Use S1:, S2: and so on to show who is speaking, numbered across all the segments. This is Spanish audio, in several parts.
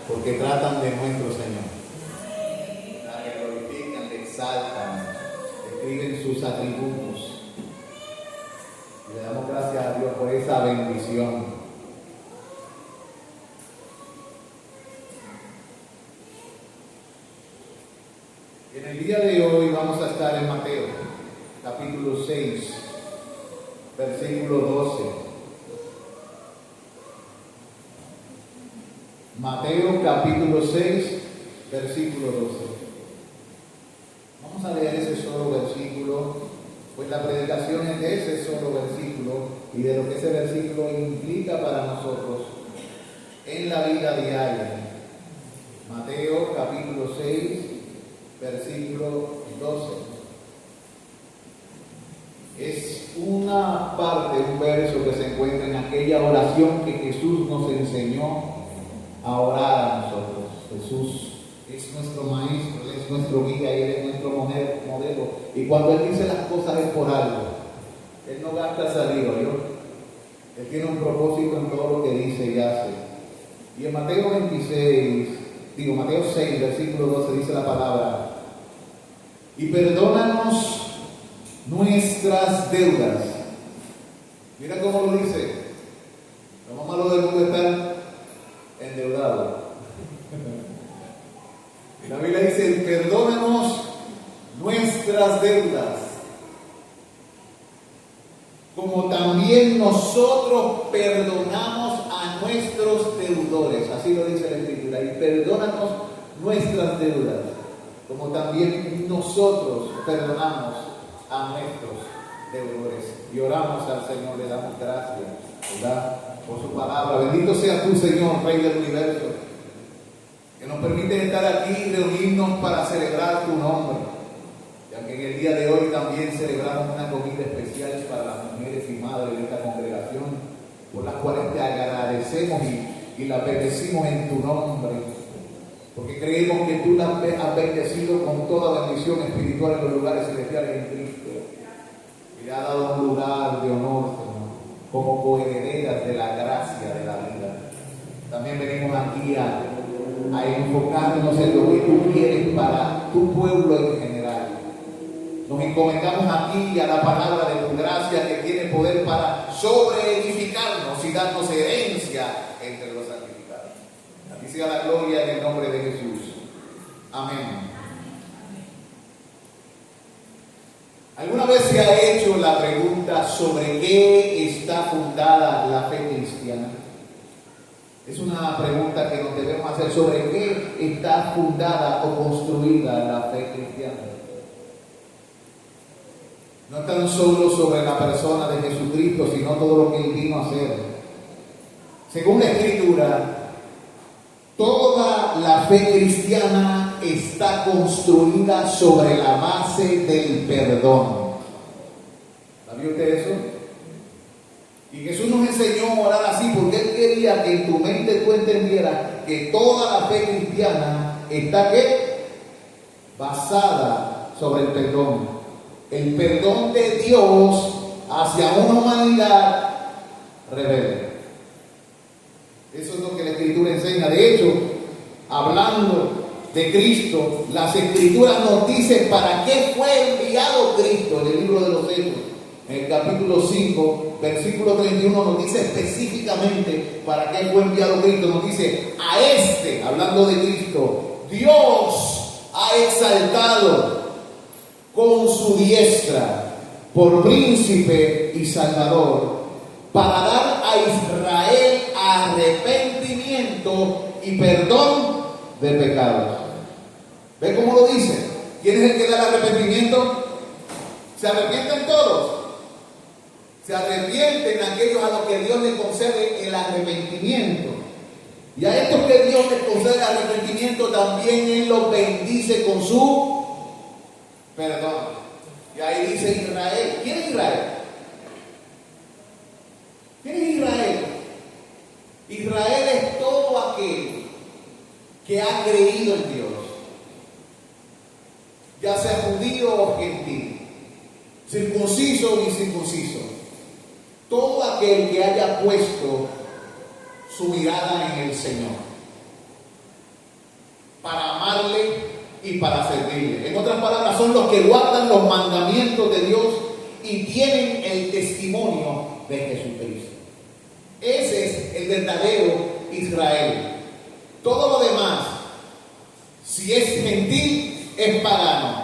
S1: porque tratan de nuestro Señor. Le glorifican, le exaltan, escriben sus atributos. Y le damos gracias a Dios por esa bendición. En el día de hoy vamos a estar en Mateo, capítulo 6, versículo 12. Mateo, capítulo 6, versículo 12. Vamos a leer ese solo versículo, pues la predicación es de ese solo versículo y de lo que ese versículo implica para nosotros en la vida diaria. Mateo, capítulo 6, versículo 12. Es una parte, un verso que se encuentra en aquella oración que Jesús nos enseñó a orar a nosotros. Jesús es nuestro maestro, Él es nuestro guía y Él es nuestro modelo. Y cuando Él dice las cosas es por algo. Él no gasta saliva, ¿yo? Él tiene un propósito en todo lo que dice y hace. Y en Mateo 6, versículo 12 dice la palabra: y perdónanos nuestras deudas. Mira cómo lo dice. Lo más malo del mundo está endeudado. La Biblia dice: perdónanos nuestras deudas, como también nosotros perdonamos a nuestros deudores. Así lo dice la Escritura. Y perdónanos nuestras deudas, como también nosotros perdonamos a nuestros deudores. Y oramos al Señor, le damos gracias, ¿verdad?, por su palabra. Bendito sea tú, Señor, Rey del universo, que nos permite estar aquí y reunirnos para celebrar tu nombre. Ya que en el día de hoy también celebramos una comida especial para las mujeres y madres de esta congregación, por las cuales te agradecemos y las bendecimos en tu nombre, porque creemos que tú las has bendecido con toda bendición espiritual en los lugares celestiales en Cristo, y le has dado un lugar de honor, Señor, como coherederas de la gracia de la vida. También venimos aquí a enfocarnos en lo que tú quieres para tu pueblo en general. Nos encomendamos aquí a la palabra de tu gracia, que tiene poder para sobreedificarnos y darnos herencia entre los santificados. A ti sea la gloria en el nombre de Jesús. Amén. ¿Alguna vez se ha hecho la pregunta sobre qué está fundada la fe cristiana? Es una pregunta que nos debemos hacer: sobre qué está fundada o construida la fe cristiana. No tan solo sobre la persona de Jesucristo, sino todo lo que Él vino a hacer. Según la Escritura, toda la fe cristiana está construida sobre la base del perdón. ¿Sabía usted eso? Y Jesús nos enseñó a orar así porque Él quería que en tu mente tú entendieras que toda la fe cristiana está ¿qué? Basada sobre el perdón. El perdón de Dios hacia una humanidad rebelde. Eso es lo que la Escritura enseña. De hecho, hablando de Cristo, las Escrituras nos dicen para qué fue enviado Cristo. En el libro de los Hechos, en el capítulo 5, versículo 31, nos dice específicamente para qué fue enviado Cristo. Nos dice: a este, hablando de Cristo, Dios ha exaltado con su diestra por príncipe y salvador, para dar a Israel arrepentimiento y perdón de pecados. ¿Ve cómo lo dice? ¿Quién es el que da el arrepentimiento? Se arrepienten todos. Se arrepienten aquellos a los que Dios les concede el arrepentimiento. Y a estos que Dios les concede el arrepentimiento, también Él los bendice con su perdón. Y ahí dice Israel. ¿Quién es Israel? ¿Quién es Israel? Israel es todo aquel que ha creído en Dios, ya sea judío o gentil, circunciso o incircunciso. Todo aquel que haya puesto su mirada en el Señor. y para servirle. En otras palabras, son los que guardan los mandamientos de Dios y tienen el testimonio de Jesucristo. Ese es el verdadero Israel. Todo lo demás, si es gentil, es pagano.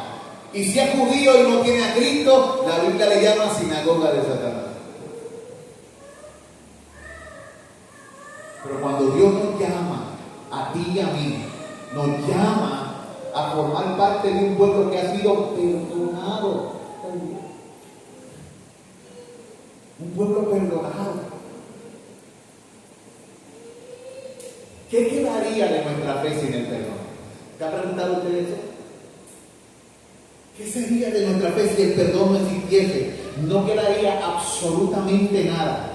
S1: Y si es judío y no tiene a Cristo, la Biblia le llama sinagoga de Satanás. Pero cuando Dios nos llama a ti y a mí, nos llama a formar parte de un pueblo que ha sido perdonado. Un pueblo perdonado. ¿Qué quedaría de nuestra fe sin el perdón? ¿Te ha preguntado usted eso? ¿Qué sería de nuestra fe si el perdón no existiese? No quedaría absolutamente nada.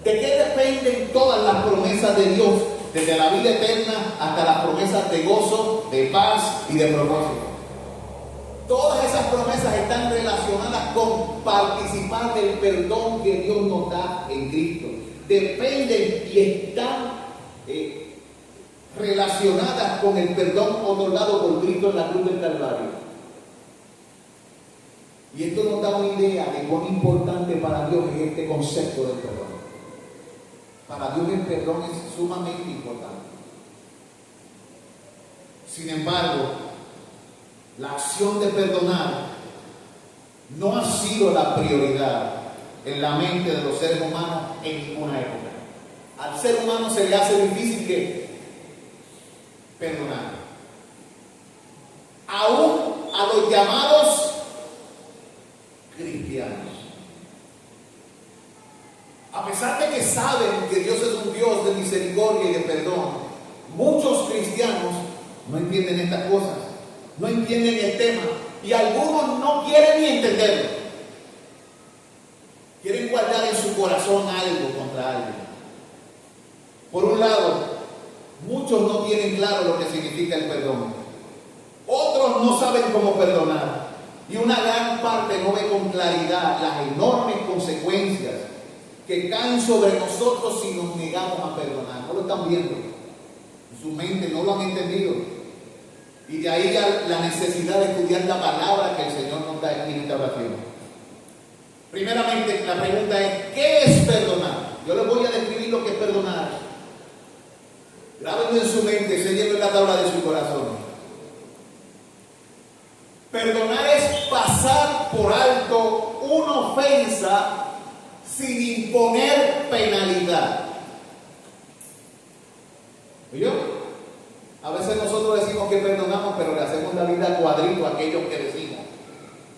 S1: ¿De qué dependen todas las promesas de Dios? Desde la vida eterna hasta las promesas de gozo, de paz y de propósito. Todas esas promesas están relacionadas con participar del perdón que Dios nos da en Cristo. Dependen y están relacionadas con el perdón otorgado por Cristo en la cruz del Calvario. Y esto nos da una idea de cuán importante para Dios es este concepto del perdón. Para Dios el perdón es sumamente importante. Sin embargo, la acción de perdonar no ha sido la prioridad en la mente de los seres humanos en ninguna época. Al ser humano se le hace difícil que perdonar. Aún a los llamados cristianos. A pesar de que saben que Dios es un Dios de misericordia y de perdón, muchos cristianos no entienden estas cosas, no entienden el tema y algunos no quieren ni entenderlo. Quieren guardar en su corazón algo contra alguien. Por un lado, muchos no tienen claro lo que significa el perdón. Otros no saben cómo perdonar. Y una gran parte no ve con claridad las enormes consecuencias que caen sobre nosotros si nos negamos a perdonar. No lo están viendo. En su mente no lo han entendido. Y de ahí la necesidad de estudiar la palabra que el Señor nos da aquí en esta oración. Primeramente, la pregunta es, ¿qué es perdonar? Yo les voy a describir lo que es perdonar. Grábenlo en su mente, séllelo en la tabla de su corazón. Perdonar es pasar por alto una ofensa sin imponer penalidad. ¿Oyó? A veces nosotros decimos que perdonamos, pero le hacemos la vida cuadrito a aquellos que decimos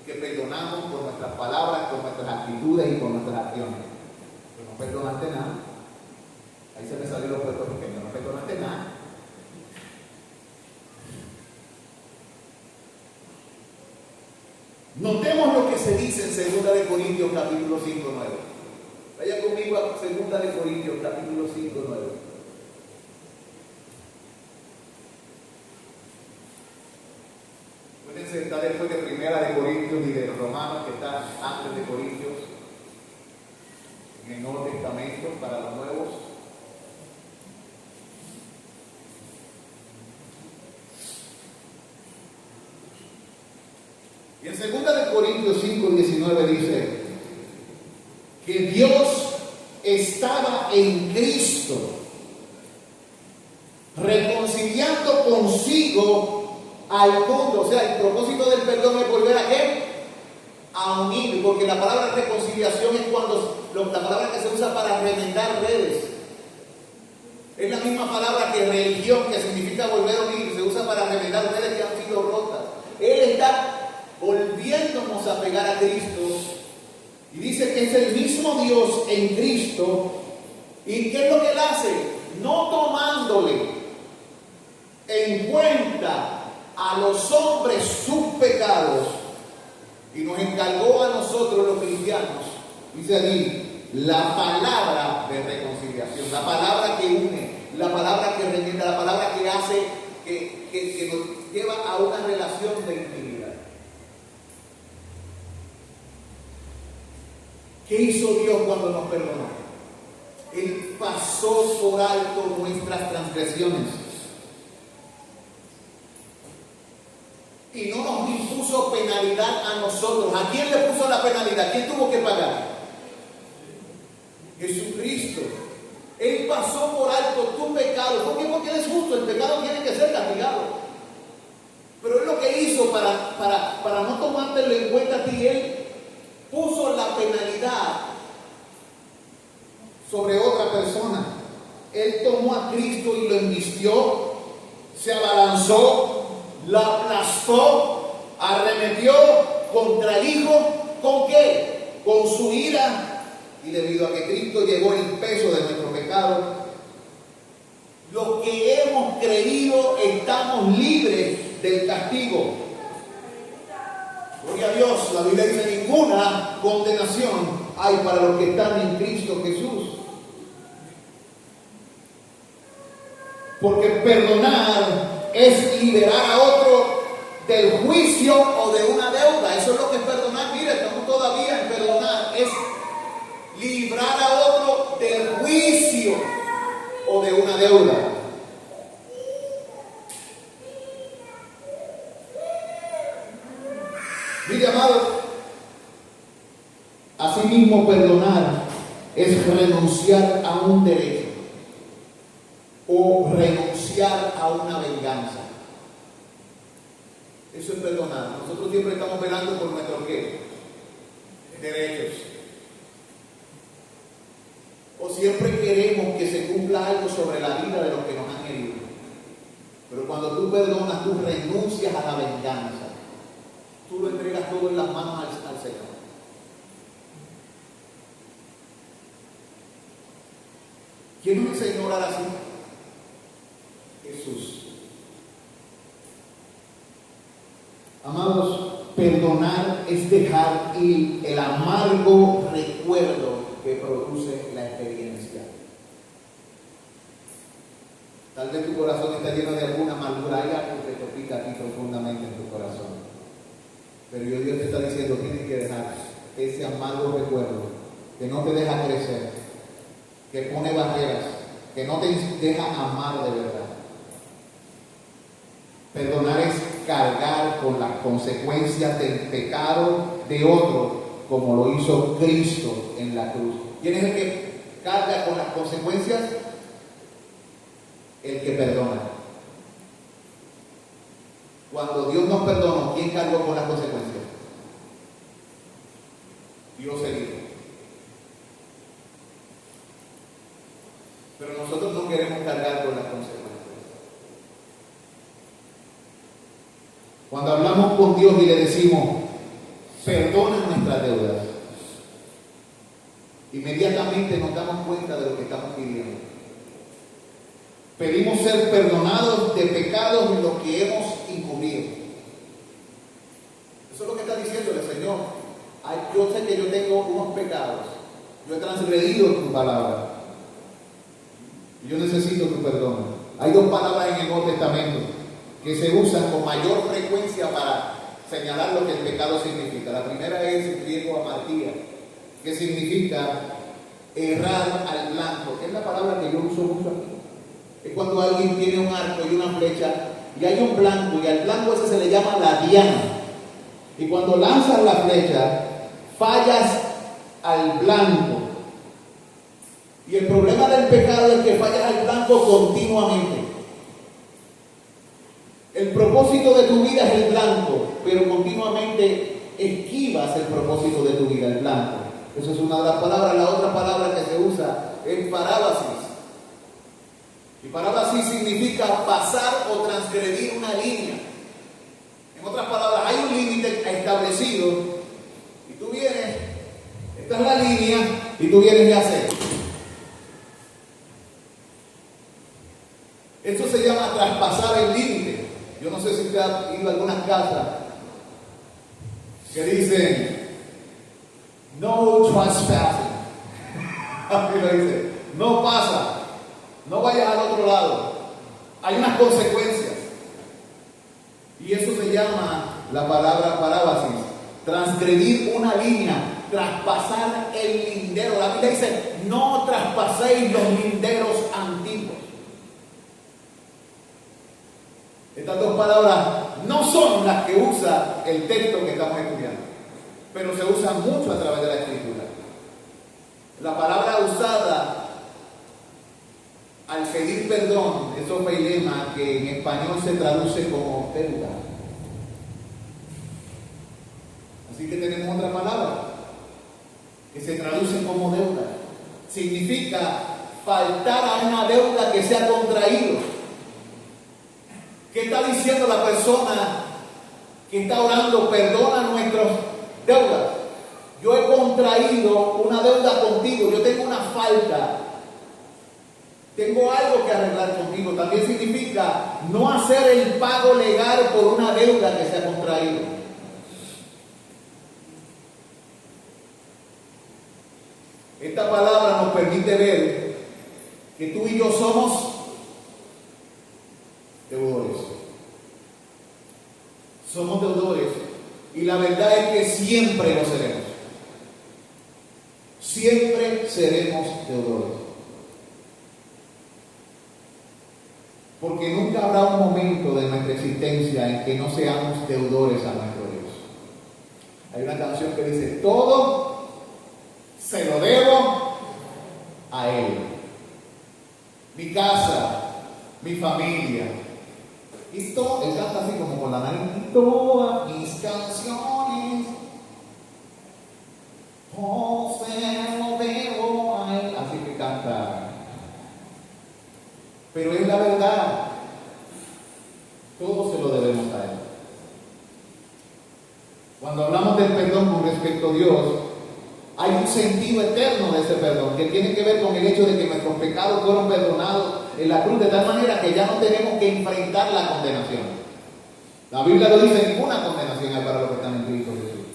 S1: que perdonamos por nuestras palabras, por nuestras actitudes y por nuestras acciones. Pero no perdonaste nada. Ahí se me salió los puertorriqueños, no perdonaste nada. Notemos lo que se dice en 2 Corintios capítulo 5, 9. Vaya conmigo a 2 Corintios capítulo 5, 9. Pueden estar después de 1 Corintios y de Romanos, que está antes de Corintios, en el Nuevo Testamento para los nuevos. Y en 2 Corintios 5, 19 dice que Dios estaba en Cristo reconciliando consigo al mundo. O sea, el propósito del perdón es volver a ¿qué? A unir, porque la palabra reconciliación es la palabra que se usa para remendar redes. Es la misma palabra que religión, que significa volver a unir, se usa para remendar redes que han sido rotas. Él está volviéndonos a pegar a Cristo y dice que es el mismo Dios en Cristo. ¿Y qué es lo que Él hace? No tomándole en cuenta a los hombres sus pecados, y nos encargó a nosotros los cristianos, dice allí, la palabra de reconciliación, la palabra que une, la palabra que remenda, la palabra que hace que nos lleva a una relación de intimidad. ¿Qué hizo Dios cuando nos perdonó? Él pasó por alto nuestras transgresiones. y no nos impuso penalidad a nosotros. ¿A quién le puso la penalidad? ¿Quién tuvo que pagar? Jesucristo. Él pasó por alto tu pecado. ¿Por qué? Porque Él es justo. El pecado tiene que ser castigado. Pero Él lo que hizo para no tomártelo en cuenta a ti, Él puso la penalidad sobre otra persona. Él tomó a Cristo y lo embistió, se abalanzó, lo aplastó, arremetió contra el Hijo. ¿Con qué? Con su ira. Y debido a que Cristo llevó el peso de nuestro pecado, los que hemos creído estamos libres del castigo. Gloria a Dios. La Biblia dice: ninguna condenación hay para los que están en Cristo Jesús. Porque perdonar es liberar a otro del juicio o de una deuda. Eso es lo que es perdonar. Mire, estamos todavía en perdonar. Es librar a otro del juicio o de una deuda. Mire, amado, asimismo perdonar es renunciar a un derecho o renunciar a una venganza. Eso es perdonar. Nosotros siempre estamos velando por nuestros ¿qué? Derechos. O siempre queremos que se cumpla algo sobre la vida de los que nos han herido. Pero cuando tú perdonas, tú renuncias a la venganza. Tú lo entregas todo en las manos al Señor. ¿Quién nos enseñó a orar así? Jesús. Amados, perdonar es dejar ir el amargo recuerdo que produce la experiencia. Tal vez tu corazón está lleno de alguna amargura, hay algo que te pica aquí profundamente en tu corazón. Pero Dios te está diciendo: tienes que dejar ese amargo recuerdo que no te deja crecer, que pone barreras, que no te deja amar de verdad. Perdonar es cargar con las consecuencias del pecado de otro, como lo hizo Cristo en la cruz. ¿Quién es el que carga con las consecuencias? El que perdona. Cuando Dios nos perdonó, ¿quién cargó con las consecuencias? Dios herido. Pero nosotros no queremos cargar con las consecuencias. Cuando hablamos con Dios y le decimos: perdona nuestras deudas, inmediatamente nos damos cuenta de lo que estamos pidiendo. Pedimos ser perdonados de pecados en los que hemos incurrido. Eso es lo que está diciéndole: Señor, yo sé que yo tengo unos pecados, yo he transgredido tu palabra y yo necesito tu perdón. Hay dos palabras en el Nuevo Testamento que se usan con mayor frecuencia para señalar lo que el pecado significa. La primera es el griego amartía, que significa errar al blanco, que es la palabra que yo uso mucho aquí. Es cuando alguien tiene un arco y una flecha y hay un blanco, y al blanco ese se le llama la diana. Y cuando lanzas la flecha, fallas al blanco. Y el problema del pecado es que fallas al blanco continuamente. El propósito de tu vida es el blanco, pero continuamente esquivas el propósito de tu vida, el blanco. Eso es una de las palabras. La otra palabra que se usa es parábasis. Y parábasis significa pasar o transgredir una línea. En otras palabras, hay un límite establecido y tú vienes, esta es la línea, y tú vienes y haces. Esto se llama traspasar el límite. Yo no sé si usted ha ido a algunas casas que dicen no trespassing. Aquí lo dice, no pasa, no vayas al otro lado. Hay unas consecuencias. Y eso se llama la palabra parábasis. Transgredir una línea, traspasar el lindero. La Biblia dice: no traspaséis los linderos antiguos. Estas dos palabras no son las que usa el texto que estamos estudiando, pero se usan mucho a través de la Escritura. La palabra usada al pedir perdón es opheilema, que en español se traduce como deuda. Así que tenemos otra palabra que se traduce como deuda. Significa faltar a una deuda que se ha contraído. ¿Qué está diciendo la persona que está orando? Perdona nuestras deudas. Yo he contraído una deuda contigo, yo tengo una falta. Tengo algo que arreglar contigo. También significa no hacer el pago legal por una deuda que se ha contraído. Esta palabra nos permite ver que tú y yo somos deudores. Somos deudores y la verdad es que siempre lo seremos. Siempre seremos deudores. Porque nunca habrá un momento de nuestra existencia en que no seamos deudores a nuestro Dios. Hay una canción que dice, todo se lo debo a Él. Mi casa, mi familia. Y todo, él canta así como con la nariz. Y todas mis canciones, todo se lo debo a Él. Así que canta. Pero es la verdad, todo se lo debemos a Él. Cuando hablamos del perdón con respecto a Dios, hay un sentido eterno de ese perdón, que tiene que ver con el hecho de que nuestros pecados fueron perdonados en la cruz, de tal manera que ya no tenemos que enfrentar la condenación. La Biblia lo dice, ninguna condenación hay para los que están en Cristo Jesús.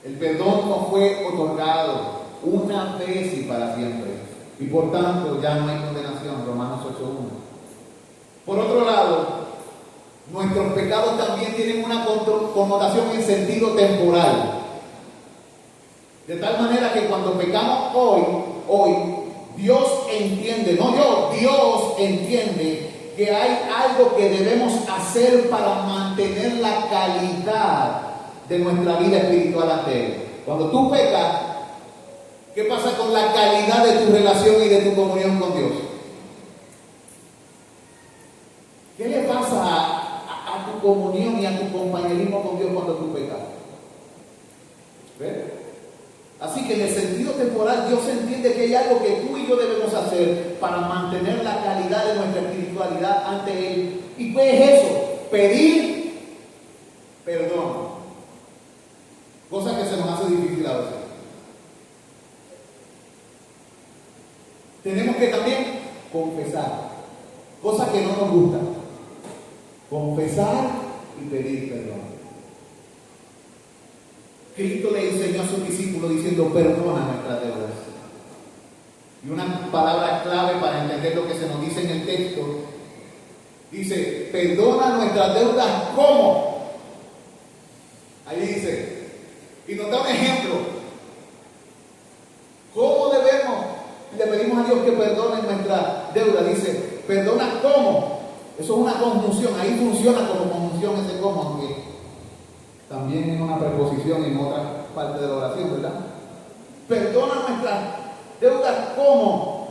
S1: El perdón nos fue otorgado una vez y para siempre. Y por tanto ya no hay condenación, Romanos 8:1. Por otro lado, nuestros pecados también tienen una connotación en sentido temporal. De tal manera que cuando pecamos hoy, Dios entiende, no yo, Dios entiende que hay algo que debemos hacer para mantener la calidad de nuestra vida espiritual ante Él. Cuando tú pecas, ¿qué pasa con la calidad de tu relación y de tu comunión con Dios? ¿Qué le pasa a tu comunión y a tu compañerismo con Dios cuando tú pecas? ¿Ves? Así que en el sentido temporal, Dios entiende que hay algo que tú y yo debemos hacer para mantener la calidad de nuestra espiritualidad ante Él. ¿Y qué es eso? Pedir perdón. Cosa que se nos hace difícil a veces. Tenemos que también confesar, cosa que no nos gusta. Confesar y pedir perdón. Cristo le enseñó a sus discípulos diciendo, perdona nuestras deudas. Y una palabra clave para entender lo que se nos dice en el texto, dice, perdona nuestras deudas, ¿cómo? Ahí dice, y nos da un ejemplo. ¿Cómo debemos? Le pedimos a Dios que perdone nuestra deuda. Dice, perdona ¿cómo? Eso es una conjunción. Ahí funciona como conjunción ese cómo, aunque también es una preposición en otra parte de la oración, ¿verdad? Perdona nuestras deudas ¿cómo?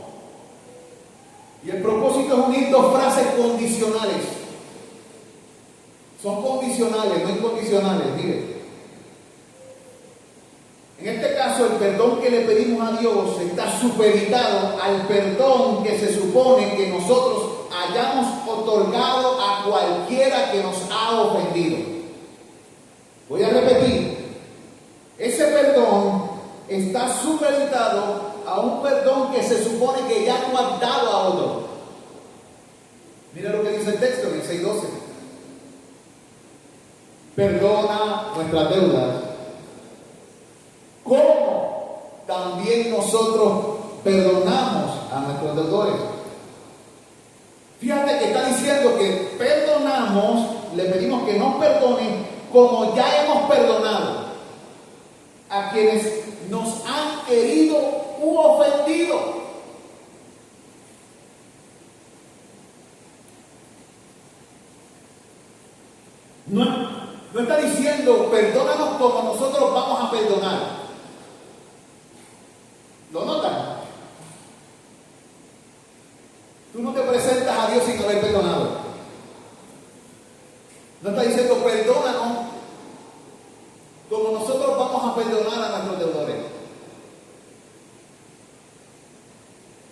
S1: Y el propósito es unir dos frases condicionales. Son condicionales, no incondicionales, mire. En este caso, el perdón que le pedimos a Dios está supeditado al perdón que se supone que nosotros hayamos otorgado a cualquiera que nos ha ofendido. Voy a repetir. Ese perdón está supeditado a un perdón que se supone que ya tú has dado a otro. Mira lo que dice el texto en el 6:12. Perdona nuestras deudas, como también nosotros perdonamos a nuestros deudores. Fíjate que está diciendo que perdonamos, le pedimos que nos perdonen como ya hemos perdonado a quienes nos han herido u ofendido. No, no está diciendo perdónanos como nosotros vamos a perdonar. ¿Lo notan? Tú no te presentas a Dios sin haber perdonado. No está diciendo perdónanos como nosotros vamos a perdonar a nuestros deudores.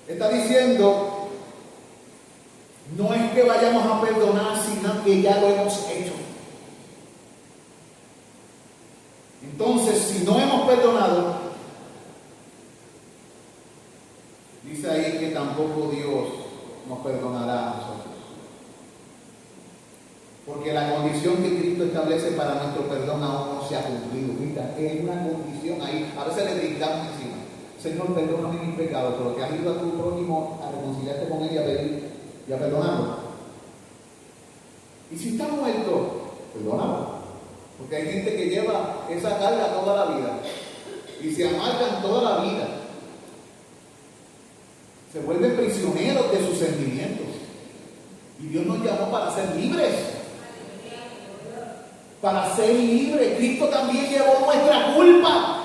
S1: Está diciendo, no es que vayamos a perdonar, sino que ya lo hemos hecho. Entonces, si no hemos perdonado, dice ahí que tampoco Dios nos perdonará a nosotros. Porque la condición que Cristo establece para nuestro perdón aún no se ha cumplido. Mira, es una condición ahí. A veces le brincamos encima. Señor, perdóname mis pecados, pero que has ido a tu prójimo a reconciliarte con él y a pedir y a perdonarlo. Y si está muerto, perdónalo. Porque hay gente que lleva esa carga toda la vida y se amargan toda la vida. Se vuelven prisioneros de sus sentimientos. Y Dios nos llamó para ser libres. Para ser libres. Cristo también llevó nuestra culpa.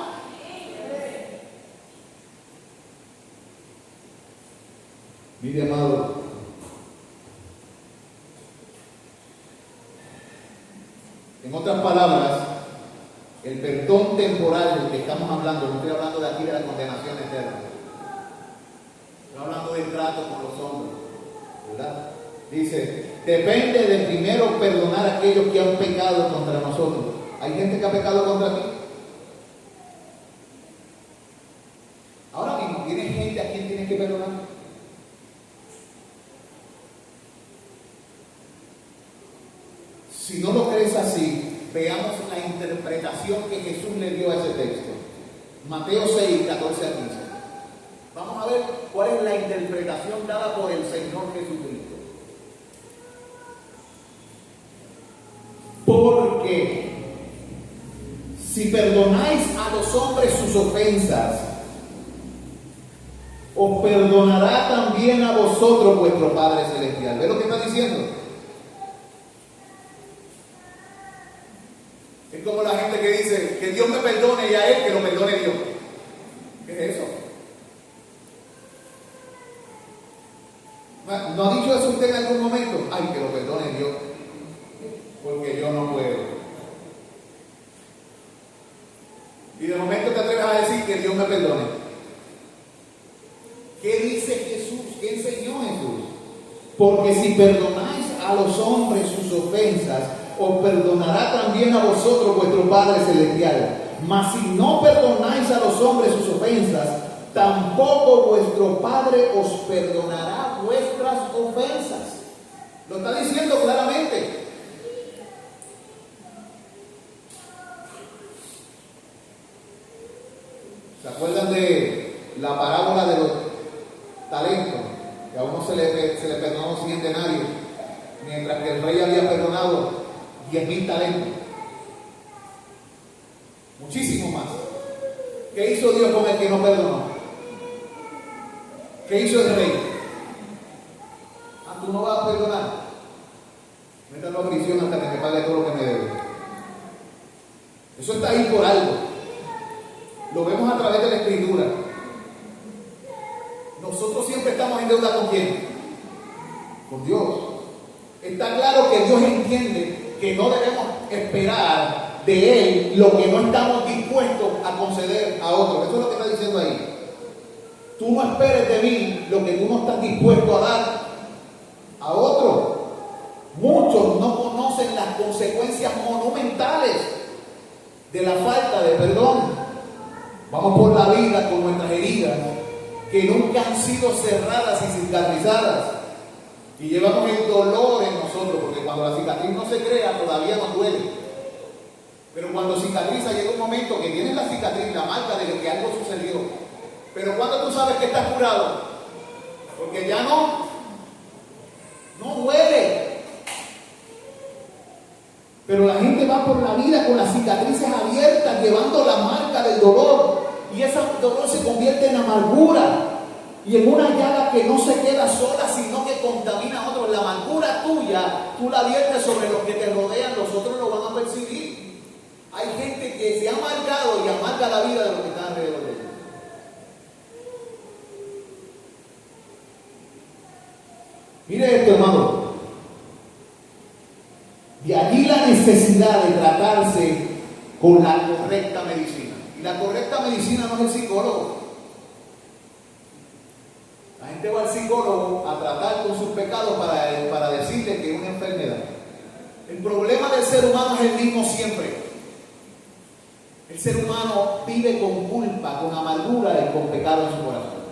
S1: Mire, amado, en otras palabras, el perdón temporal del que estamos hablando, no estoy hablando de aquí de la condenación eterna, estoy hablando del trato con los hombres, ¿verdad? Dice, depende de primero perdonar a aquellos que han pecado contra nosotros. ¿Hay gente que ha pecado contra ti? Ahora mismo, ¿tienes gente a quien tienes que perdonar? Si no lo crees así, veamos la interpretación que Jesús le dio a ese texto. Mateo 6, 14 a 15. Vamos a ver cuál es la interpretación dada por el Señor Jesucristo. Porque si perdonáis a los hombres sus ofensas, os perdonará también a vosotros vuestro Padre Celestial. ¿Ves lo que está diciendo? Es como la gente que dice que Dios me perdone y a él que lo perdone Dios. ¿Qué es eso? ¿No ha dicho eso usted en algún momento? Ay, que lo perdone Dios, porque yo no puedo. Y de momento te atreves a decir que Dios me perdone. ¿Qué dice Jesús? ¿Qué enseñó Jesús? Porque si perdonáis a los hombres sus ofensas, os perdonará también a vosotros vuestro Padre Celestial. Mas si no perdonáis a los hombres sus ofensas, tampoco vuestro Padre os perdonará vuestras ofensas. Lo está diciendo claramente. ¿Se acuerdan de la parábola de los talentos? Que a uno se le perdonó 100 denarios, mientras que el rey había perdonado 10,000 talentos. Muchísimo más. ¿Qué hizo Dios con el que no perdonó? ¿Qué hizo el rey? ¿Tú no vas a perdonar? Métalo a prisión hasta que me pague todo lo que me debe. Eso está ahí por algo. Lo vemos a través de la Escritura. Nosotros siempre estamos en deuda ¿con quién? Con Dios. Está claro que Dios entiende que no debemos esperar de Él lo que no estamos dispuestos a conceder a otros. Eso es lo que está diciendo ahí. Tú no esperes de mí lo que tú no estás dispuesto a dar a otro. Muchos no conocen las consecuencias monumentales de la falta de perdón. Vamos por la vida con nuestras heridas que nunca han sido cerradas y cicatrizadas. Y llevamos el dolor en nosotros, porque cuando la cicatriz no se crea, todavía nos duele. Pero cuando cicatriza, llega un momento que tienes la cicatriz, la marca de que algo sucedió. Pero cuando tú sabes que estás curado, porque ya no duele. Pero la gente va por la vida con las cicatrices abiertas, llevando la marca del dolor. Y ese dolor se convierte en amargura. Y en una llaga que no se queda sola, sino que contamina a otros. La amargura tuya, tú la viertes sobre los que te rodean, los otros lo van a percibir. Hay gente que se ha amargado y amarga la vida de los que están alrededor de ellos. Mire esto, hermano. De allí la necesidad de tratarse con la correcta medicina. Y la correcta medicina no es el psicólogo. La gente va al psicólogo a tratar con sus pecados para decirle que es una enfermedad. El problema del ser humano es el mismo siempre. El ser humano vive con culpa, con amargura y con pecado en su corazón.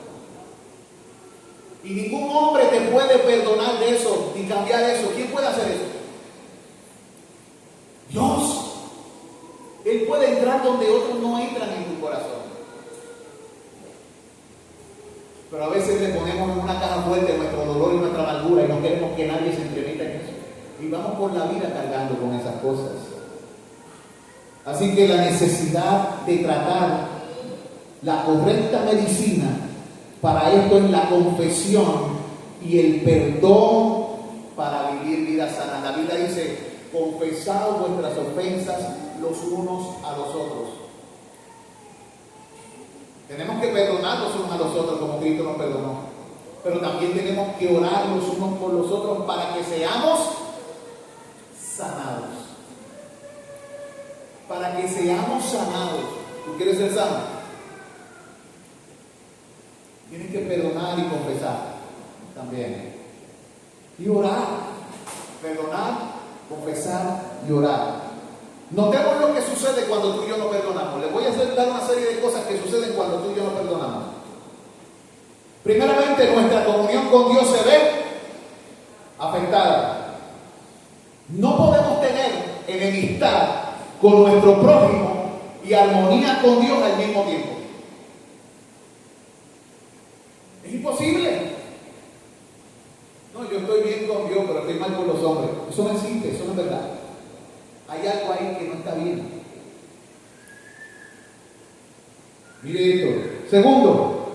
S1: Y ningún hombre te puede perdonar de eso ni cambiar eso. ¿Quién puede hacer eso? Dios. Él puede entrar donde otros no entran en tu corazón. Pero a veces le ponemos en una caja fuerte nuestro dolor y nuestra amargura y no queremos que nadie se entremeta en eso. Y vamos por la vida cargando con esas cosas. Así que la necesidad de tratar la correcta medicina para esto es la confesión y el perdón para vivir vida sana. La Biblia dice: confesad vuestras ofensas los unos a los otros. Tenemos que perdonar los unos a los otros como Cristo nos perdonó. Pero también tenemos que orar los unos por los otros para que seamos sanados. Para que seamos sanados. ¿Tú quieres ser sano? Tienes que perdonar y confesar también. Y orar. Perdonar, confesar y orar. Notemos lo que sucede cuando tú y yo no perdonamos. Les voy a dar una serie de cosas que suceden cuando tú y yo no perdonamos. Primeramente, nuestra comunión con Dios se ve afectada. No podemos tener enemistad con nuestro prójimo y armonía con Dios al mismo tiempo. Es imposible. No, yo estoy bien con Dios, pero estoy mal con los hombres. Eso no existe, eso no es verdad. Hay algo ahí que no está bien. Mire esto. Segundo,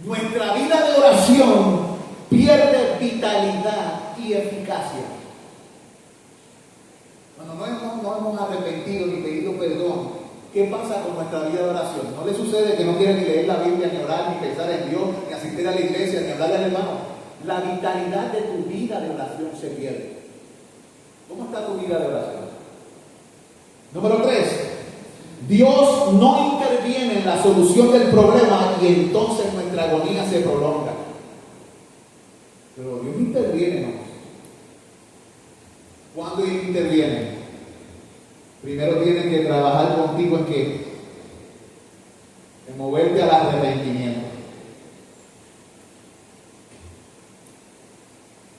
S1: nuestra vida de oración pierde vitalidad y eficacia. Cuando no hemos arrepentido ni pedido perdón, ¿qué pasa con nuestra vida de oración? ¿No le sucede que no quiere ni leer la Biblia, ni orar, ni pensar en Dios, ni asistir a la iglesia, ni hablarle al hermano? La vitalidad de tu vida de oración se pierde. ¿Cómo está tu vida de oración? Número 3. Dios no interviene en la solución del problema y entonces nuestra agonía se prolonga. Pero Dios interviene, ¿no? ¿Cuándo interviene? Primero tiene que trabajar contigo en qué? En moverte al arrepentimiento.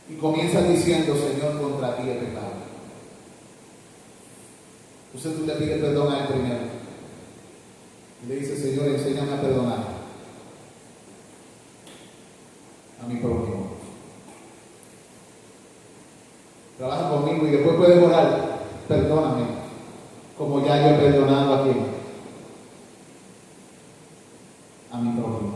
S1: Y comienzas diciendo: Señor, contra ti he pecado. Entonces tú le pides perdón a Él primero. Y le dices: Señor, enséñame a perdonar a mi prójimo. Trabaja conmigo y después puedes orar: perdóname, como ya yo he perdonado a quien, a mi prójimo.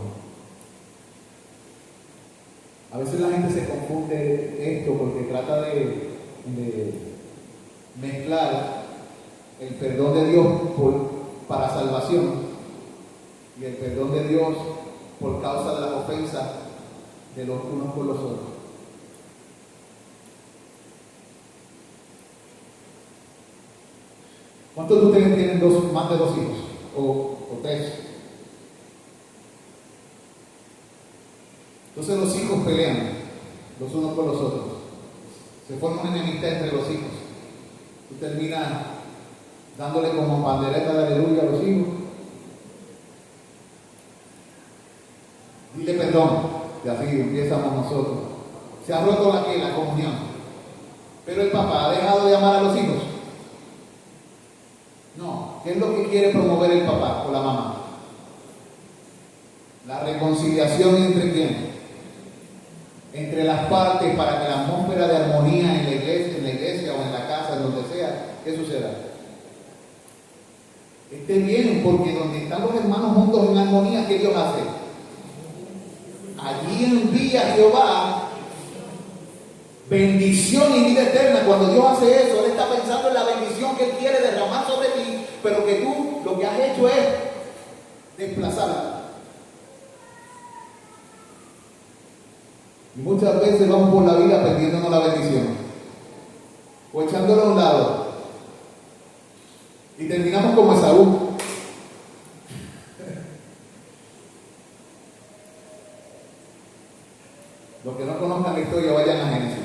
S1: A veces la gente se confunde esto porque trata de mezclar el perdón de Dios para salvación y el perdón de Dios por causa de las ofensas de los unos por los otros. ¿Cuántos de ustedes tienen más de 2 hijos? O 3. Entonces los hijos pelean los unos por los otros. Se forma una enemistad entre los hijos. Tú terminas dándole como pandereta de aleluya a los hijos. Dile perdón. Y así empiezamos nosotros. Se ha roto la comunión. Pero el papá ha dejado de amar a los hijos. No. ¿Qué es lo que quiere promover el papá o la mamá? La reconciliación entre quién? Entre las partes, para que la atmósfera de armonía en la iglesia o en la casa, en donde sea, ¿qué suceda? Esté bien, porque donde están los hermanos juntos en armonía, ¿qué Dios hace? allí envía Jehová bendición y vida eterna. Cuando Dios hace eso, Él está pensando en la bendición que Él quiere derramar sobre ti, pero que tú lo que has hecho es desplazarla. Y muchas veces vamos por la vida perdiéndonos la bendición o echándola a un lado y terminamos como Esaú. Los que no conozcan la historia, vayan a Génesis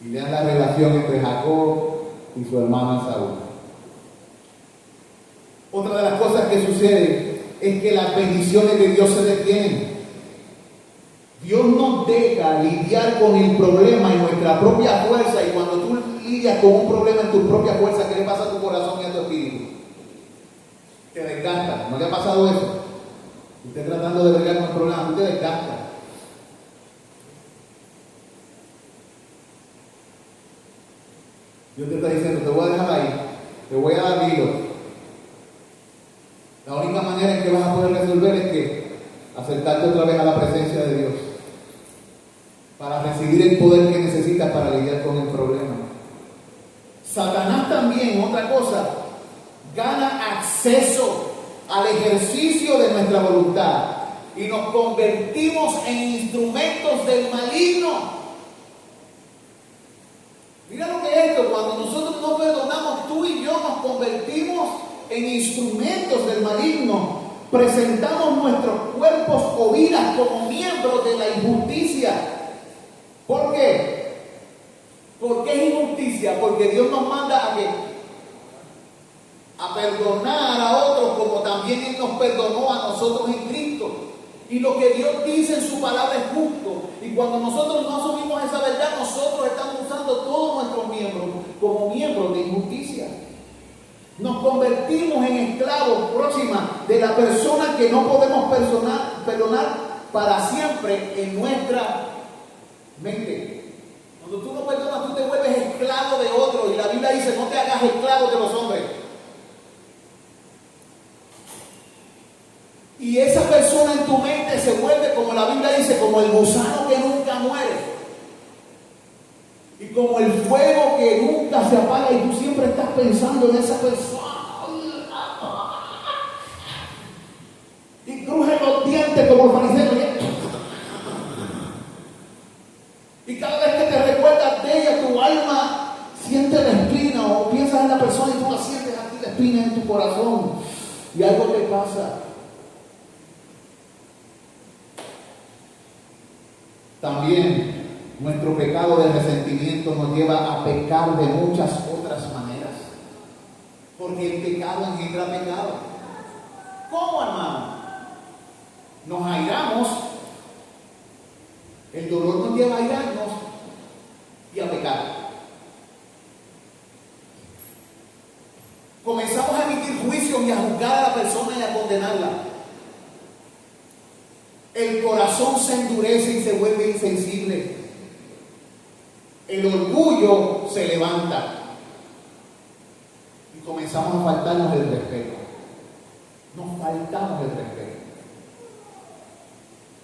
S1: y vean la relación entre Jacob y su hermano Esaú. Otra de las cosas que sucede es que las bendiciones de Dios se detienen. Dios nos deja lidiar con el problema en nuestra propia fuerza, y cuando tú lidias con un problema en tu propia fuerza, ¿qué le pasa a tu corazón y a tu espíritu? Te desgasta. ¿No le ha pasado eso? Usted tratando de bregar con el problema, usted desgasta. Dios te está diciendo, te voy a dejar ahí, te voy a dar hilo. La única manera en que vas a poder resolver es que acercarte otra vez a la presencia de Dios para recibir el poder que necesitas para lidiar con el problema. Satanás también, otra cosa, gana acceso al ejercicio de nuestra voluntad y nos convertimos en instrumentos del maligno. Mira lo que es esto: cuando nosotros no perdonamos, tú y yo nos convertimos en instrumentos del maligno. Presentamos nuestros cuerpos o vidas como miembros de la injusticia. ¿Por qué? ¿Por qué es injusticia? Porque Dios nos manda a ¿qué? A perdonar a otros como también Él nos perdonó a nosotros en Cristo. Y lo que Dios dice en su palabra es justo. Y cuando nosotros no asumimos esa verdad, nosotros estamos usando todos nuestros miembros como miembros de injusticia. Nos convertimos en esclavos próxima de la persona que no podemos perdonar para siempre en nuestra mente. Cuando tú no perdonas, tú te vuelves esclavo de otro. Y la Biblia dice, no te hagas esclavo de los hombres. Y esa persona en tu mente se vuelve, como la Biblia dice, como el gusano que nunca muere. Y como el fuego que nunca se apaga, y tú siempre estás pensando en esa persona. Y crujen los dientes como el fariseo. Y cada vez que te recuerdas de ella, tu alma siente la espina, o piensas en la persona y tú la sientes aquí, la espina en tu corazón. Y algo te pasa. También nuestro pecado de resentimiento nos lleva a pecar de muchas otras maneras. Porque el pecado engendra pecado. ¿Cómo, hermano? Nos airamos, el dolor nos lleva a airarnos y a pecar. Comenzamos a emitir juicios y a juzgar a la persona y a condenarla. El corazón se endurece y se vuelve insensible. El orgullo se levanta. Y comenzamos a faltarnos el respeto. Nos faltamos el respeto.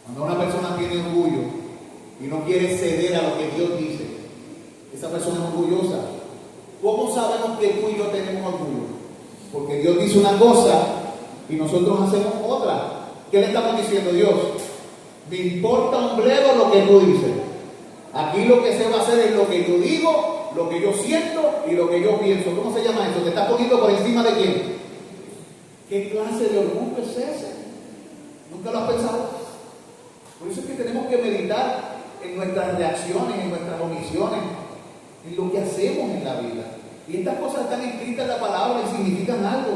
S1: Cuando una persona tiene orgullo y no quiere ceder a lo que Dios dice, esa persona es orgullosa. ¿Cómo sabemos que tú y yo tenemos orgullo? Porque Dios dice una cosa y nosotros hacemos otra. ¿Qué le estamos diciendo? Dios, me importa un bledo lo que tú dices. Aquí lo que se va a hacer es lo que yo digo, lo que yo siento y lo que yo pienso. ¿Cómo se llama eso? ¿Te estás poniendo por encima de quién? ¿Qué clase de orgullo es ese? ¿Nunca lo has pensado? Por eso es que tenemos que meditar en nuestras reacciones, en nuestras omisiones, en lo que hacemos en la vida. Y estas cosas están escritas en la palabra y significan algo.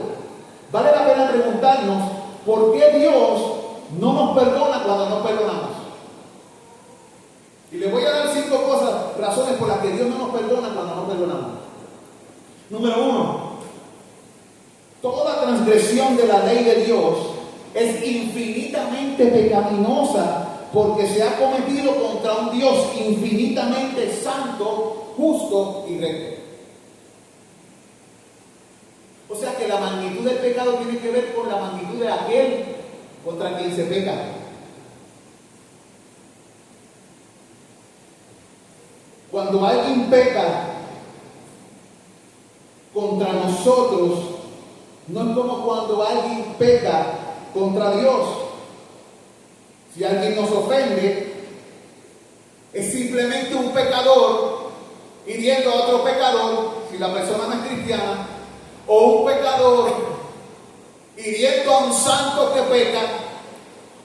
S1: Vale la pena preguntarnos por qué Dios no nos perdona cuando no perdonamos. Y le voy a dar 5 razones por las que Dios no nos perdona cuando no perdonamos. Número 1, toda transgresión de la ley de Dios es infinitamente pecaminosa porque se ha cometido contra un Dios infinitamente santo, justo y recto. O sea que la magnitud del pecado tiene que ver con la magnitud de aquel contra quien se peca. cuando alguien peca contra nosotros, no es como cuando alguien peca contra Dios. Si alguien nos ofende, es simplemente un pecador hiriendo a otro pecador, si la persona no es cristiana, o un pecador hiriendo a un santo que peca,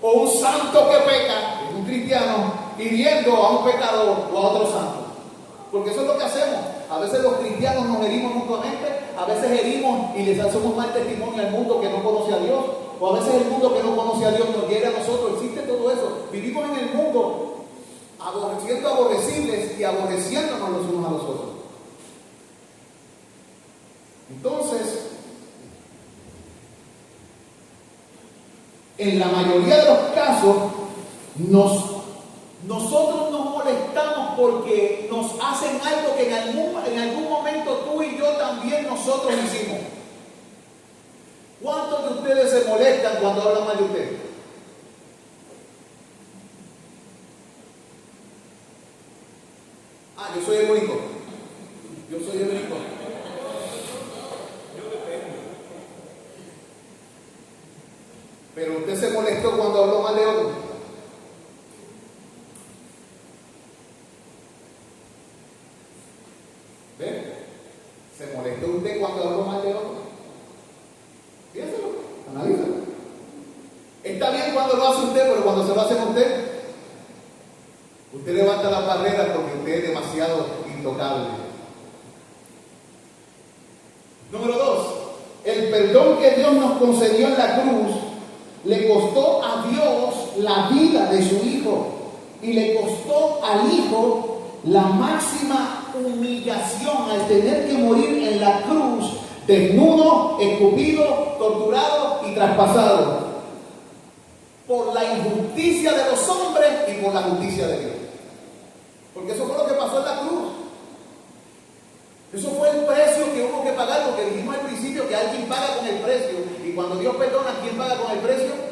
S1: o un santo que peca, un cristiano, hiriendo a un pecador o a otro santo. Porque eso es lo que hacemos. A veces los cristianos nos herimos mutuamente, a veces herimos y les hacemos mal testimonio al mundo que no conoce a Dios, o a veces el mundo que no conoce a Dios nos hiere a nosotros. Existe todo eso. Vivimos en el mundo siendo aborrecibles y aborreciéndonos los unos a los otros. Entonces, en la mayoría de los casos, nosotros nos molestamos porque nos hacen algo que en algún momento tú y yo también nosotros hicimos. ¿Cuántos de ustedes se molestan cuando hablan mal de usted? Ah, yo soy el único. Yo soy el único. Pero usted se molestó cuando habló mal de otro. ¿Ve? ¿Se molestó usted cuando habló mal de otro? Piénselo, analízalo. Está bien cuando lo hace usted, pero cuando se lo hacen a usted, usted levanta las barreras porque usted es demasiado intocable. Número 2. El perdón que Dios nos concedió en la cruz le costó a Dios la vida de su Hijo y le costó al Hijo la máxima humillación al tener que morir en la cruz, desnudo, escupido, torturado y traspasado por la injusticia de los hombres y por la justicia de Dios. Porque eso fue lo que pasó en la cruz. Eso fue el precio que hubo que pagar, porque dijimos al principio que alguien paga con el precio. Y cuando Dios perdona, ¿quién paga con el precio?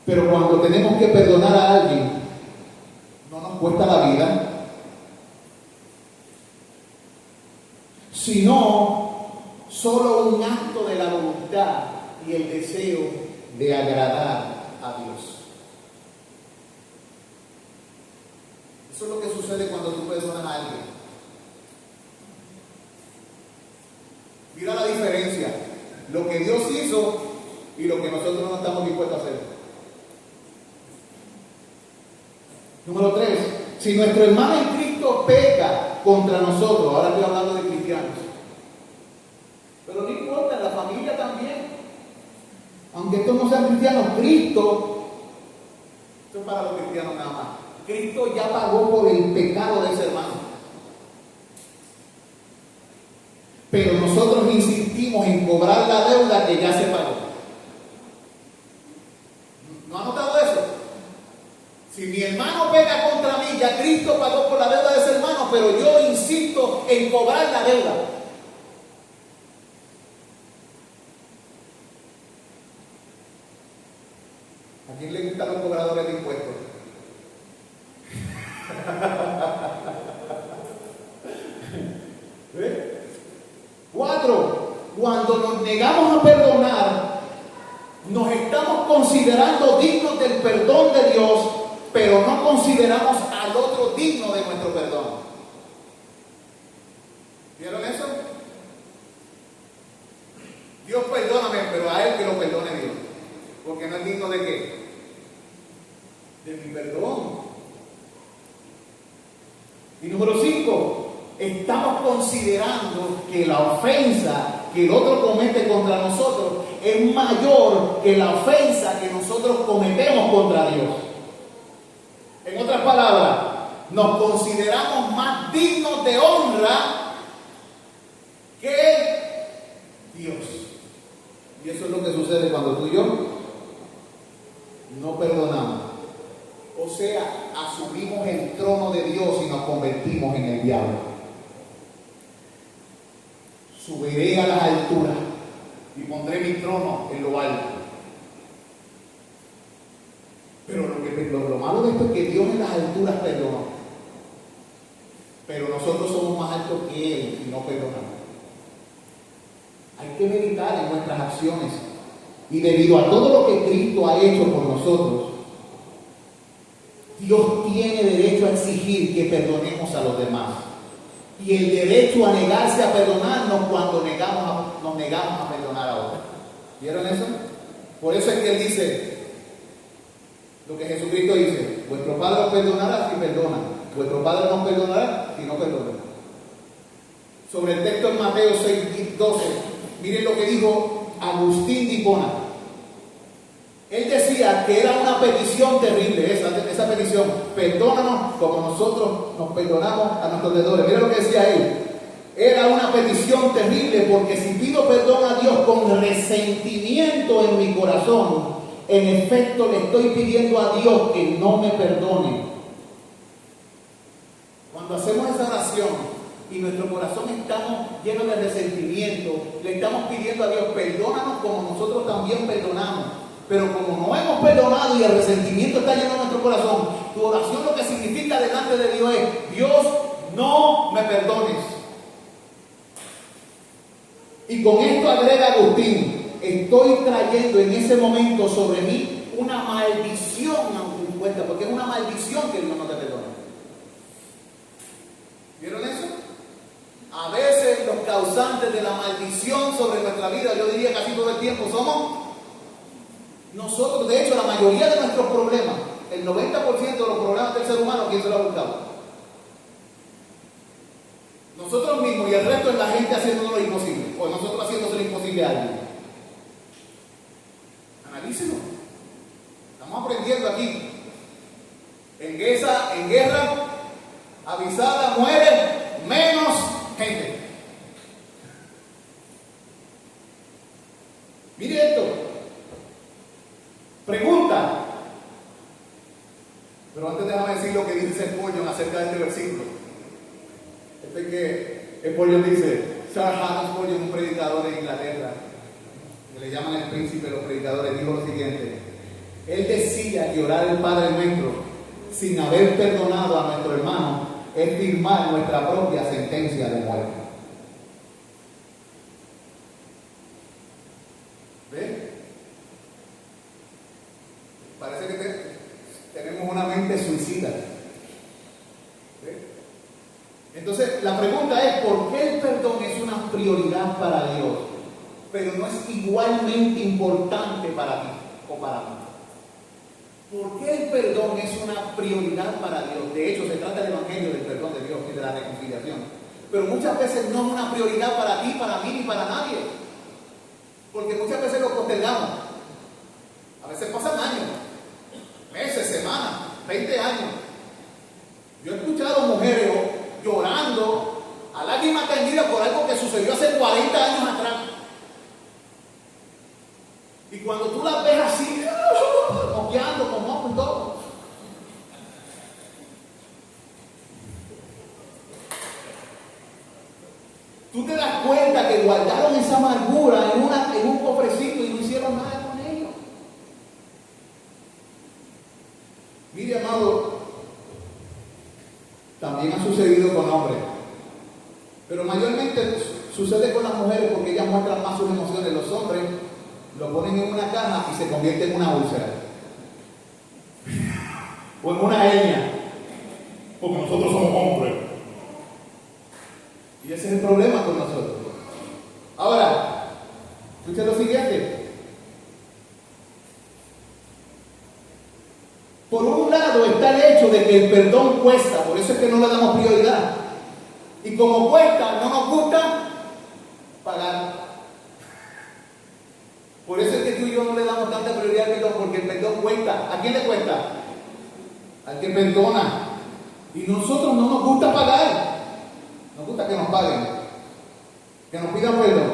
S1: Pero cuando tenemos que perdonar a alguien, no nos cuesta la vida, sino solo un acto de la voluntad y el deseo de agradar a Dios. Eso es lo que sucede cuando tú perdonas a alguien. Mira la diferencia, lo que Dios hizo y lo que nosotros no estamos dispuestos a hacer. Número 3, si nuestro hermano en Cristo peca contra nosotros, ahora estoy hablando de cristianos, pero no importa, la familia también, aunque estos no sean cristianos, Cristo, esto es para los cristianos nada más, Cristo ya pagó por el pecado de ese hermano. Pero nosotros insistimos en cobrar la deuda que ya se pagó. ¿No ha notado eso? Si mi hermano peca contra mí, ya Cristo pagó por la deuda de ese hermano, pero yo insisto en cobrar la deuda. ¿A quién le gustan los cobradores de impuestos? 4. Cuando nos negamos a perdonar, nos estamos considerando dignos del perdón de Dios, pero no consideramos al otro digno de nuestro perdón. ¿Vieron eso? Dios perdóname, pero a él que lo perdone Dios. Porque no es digno de qué? De mi perdón. Y número 5, estamos considerando que la ofensa que el otro comete contra nosotros es mayor que la ofensa que nosotros cometemos contra Dios. En otras palabras, nos consideramos más dignos de honra que Dios. Y eso es lo que sucede cuando tú y yo no perdonamos. O sea, asumimos el trono de Dios y nos convertimos en el diablo. Subiré a las alturas y pondré mi trono en lo alto. lo malo de esto es que Dios en las alturas perdonó. Pero nosotros somos más altos que Él y no perdonamos. Hay que meditar en nuestras acciones. Y debido a todo lo que Cristo ha hecho por nosotros, Dios tiene derecho a exigir que perdonemos a los demás. Y el derecho a negarse a perdonarnos cuando nos negamos a perdonar a otros. ¿Vieron eso? Por eso es que Él dice lo que Jesucristo dice: vuestro Padre os perdonará si perdonan, vuestro Padre no os perdonará si no perdonan. Sobre el texto en Mateo 6:12, miren lo que dijo Agustín de Hipona. Él decía que era una petición terrible, esa petición: perdónanos como nosotros nos perdonamos a nuestros deudores. Miren lo que decía él: era una petición terrible, porque si pido perdón a Dios con resentimiento en mi corazón, en efecto le estoy pidiendo a Dios que no me perdone. Cuando hacemos esa oración y nuestro corazón estamos llenos de resentimiento, le estamos pidiendo a Dios: perdónanos como nosotros también perdonamos. Pero como no hemos perdonado y el resentimiento está lleno en nuestro corazón, tu oración lo que significa delante de Dios es: Dios, no me perdones. Y con esto agrega Agustín: estoy trayendo en ese momento sobre mí una maldición autoimpuesta, porque es una maldición que Dios no te perdone. ¿Vieron eso? A veces los causantes de la maldición sobre nuestra vida, yo diría casi todo el tiempo, somos nosotros. De hecho, la mayoría de nuestros problemas, el 90% de los problemas del ser humano, ¿quién se lo ha buscado? Nosotros mismos, y el resto es la gente haciéndonos lo imposible, o nosotros haciéndose lo imposible a alguien. Analícenlo. Estamos aprendiendo aquí. En guerra avisada muere menos gente. Mire esto. Pregunta. Pero antes déjame decir lo que dice Spurgeon acerca de este versículo. Que Spurgeon dice, Sir Harold Spurgeon, un predicador de Inglaterra, que le llaman el príncipe de los predicadores, dijo lo siguiente: él decía que orar el Padre Nuestro sin haber perdonado a nuestro hermano es firmar nuestra propia sentencia de muerte. ¿Ve? Parece que tenemos una mente suicida. ¿Ve? Entonces, la pregunta es: ¿por qué el perdón es una prioridad para Dios, pero no es igualmente importante para ti o para mí? ¿Por qué el perdón es una prioridad para Dios? De hecho, se trata del evangelio del perdón de Dios y de la reconciliación. Pero muchas veces no es una prioridad para ti, para mí ni para nadie. Porque muchas veces lo postergamos. A veces pasan años, meses, semanas, 20 años. Yo he escuchado mujeres llorando a lágrimas tendidas por algo que sucedió hace 40 años atrás. Y cuando tú las ves así, moqueando con moco y todo, tú te das cuenta que guardaron esa amargura en un cofrecito y no hicieron nada con ello. Mire, amado, también ha sucedido con hombres, pero mayormente sucede con las mujeres porque ellas muestran más sus emociones. Los hombres lo ponen en una caja y se convierte en una úlcera o en una hernia, porque nosotros somos hombres. Y ese es el problema con nosotros. Ahora, escuchen lo siguiente. Por un lado está el hecho de que el perdón cuesta, por eso es que no le damos prioridad. Y como cuesta, no nos gusta pagar. Por eso es que tú y yo no le damos tanta prioridad al perdón, porque el perdón cuesta. ¿A quién le cuesta? Al que perdona. Y nosotros no nos gusta pagar. Nos gusta que nos paguen, que nos pidan perdón.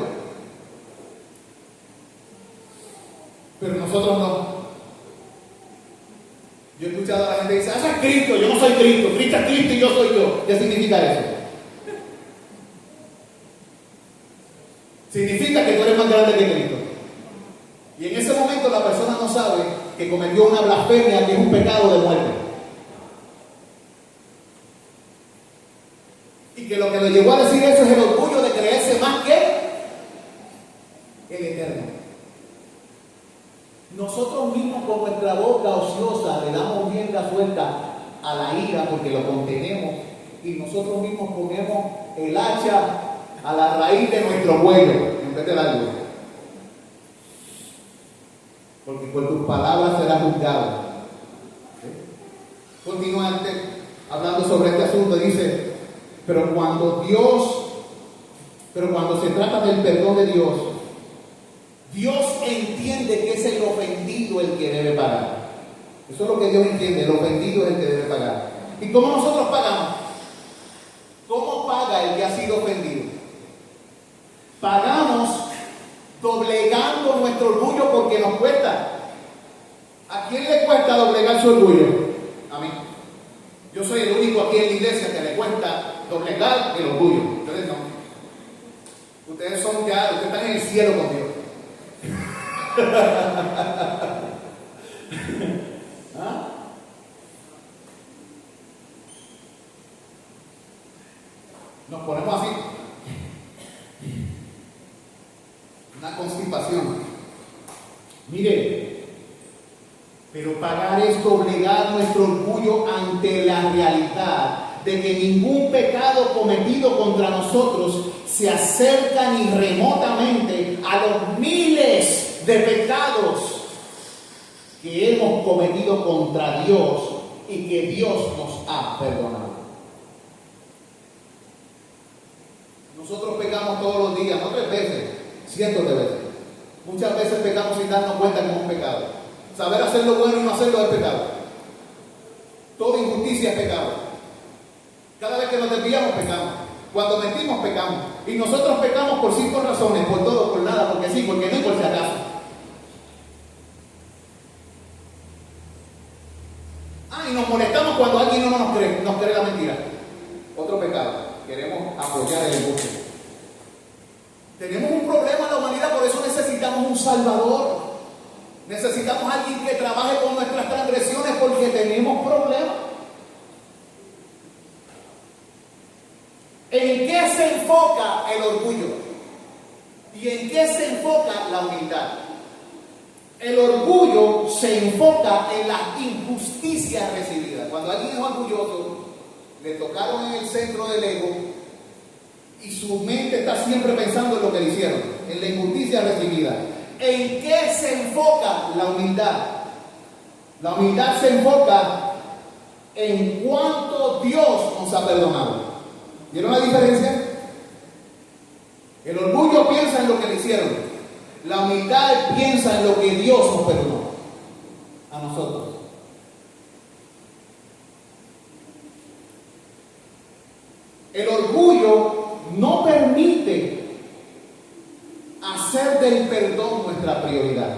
S1: Pero nosotros no. Yo he escuchado a la gente que dice: ¡eso es Cristo! Yo no soy Cristo. Cristo es Cristo y yo soy yo. ¿Qué significa eso? Significa que tú eres más grande que Cristo. Y en ese momento la persona no sabe que que cometió una blasfemia que es un pecado de muerte. Y que lo llevó a decir eso es el orgullo de creerse más que el Eterno. Nosotros mismos con nuestra boca ociosa le damos rienda suelta a la ira porque lo contenemos y nosotros mismos ponemos el hacha a la raíz de nuestro cuello en vez de la luz. Porque por tus palabras serás juzgado. ¿Sí? Continuante, hablando sobre este asunto, dice, pero cuando se trata del perdón de Dios, Dios entiende que es el ofendido el que debe pagar. Eso es lo que Dios entiende, el ofendido es el que debe pagar. ¿Y cómo nosotros pagamos? ¿Cómo paga el que ha sido ofendido? Pagamos doblegando nuestro orgullo porque nos cuesta. ¿A quién le cuesta doblegar su orgullo? A mí. Yo soy el único aquí en la iglesia que le cuesta doblegar el orgullo. Ustedes no. Ustedes están en el cielo con Dios. ¿Ah? Nos ponemos así. Una constipación. Mire, pero pagar es doblegar nuestro orgullo ante la realidad de que ningún pecado cometido contra nosotros se acerca ni remotamente a los miles de pecados que hemos cometido contra Dios y que Dios nos ha perdonado. Nosotros pecamos todos los días, no 3 veces, cientos de veces. Muchas veces pecamos sin darnos cuenta que es un pecado. Saber hacer lo bueno y no hacerlo es pecado. Toda injusticia es pecado. Cada vez que nos desviamos, pecamos. Cuando mentimos, pecamos. Y nosotros pecamos por 5 razones, por todo, por nada, porque sí, porque no y por si acaso. Y nos molestamos cuando alguien no nos cree la mentira. Otro pecado. Queremos apoyar el embuste. Tenemos un problema en la humanidad, por eso necesitamos un Salvador. Necesitamos a alguien que trabaje con nuestras transgresiones porque tenemos problemas. ¿En qué se enfoca el orgullo? ¿Y en qué se enfoca la humildad? El orgullo se enfoca en las injusticias recibidas. Cuando alguien es orgulloso, le tocaron en el centro del ego y su mente está siempre pensando en lo que le hicieron, en la injusticia recibida. ¿En qué se enfoca la humildad? La humildad se enfoca en cuánto Dios nos ha perdonado. ¿Vieron la diferencia? El orgullo piensa en lo que le hicieron. La humildad piensa en lo que Dios nos perdonó a nosotros. El orgullo no permite hacer del perdón nuestra prioridad.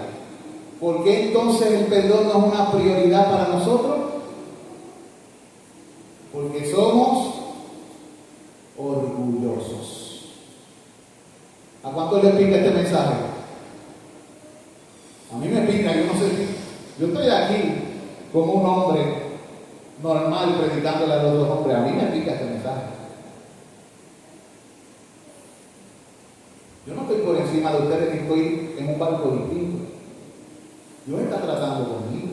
S1: ¿Por qué entonces el perdón no es una prioridad para nosotros? Porque somos orgullosos. ¿A cuánto le pica este mensaje? A mí me pica, yo no sé si... Yo estoy aquí como un hombre normal predicándole a los 2 hombres. A mí me pica este mensaje. Yo no estoy por encima de ustedes ni estoy en un barco distinto. Dios está tratando conmigo.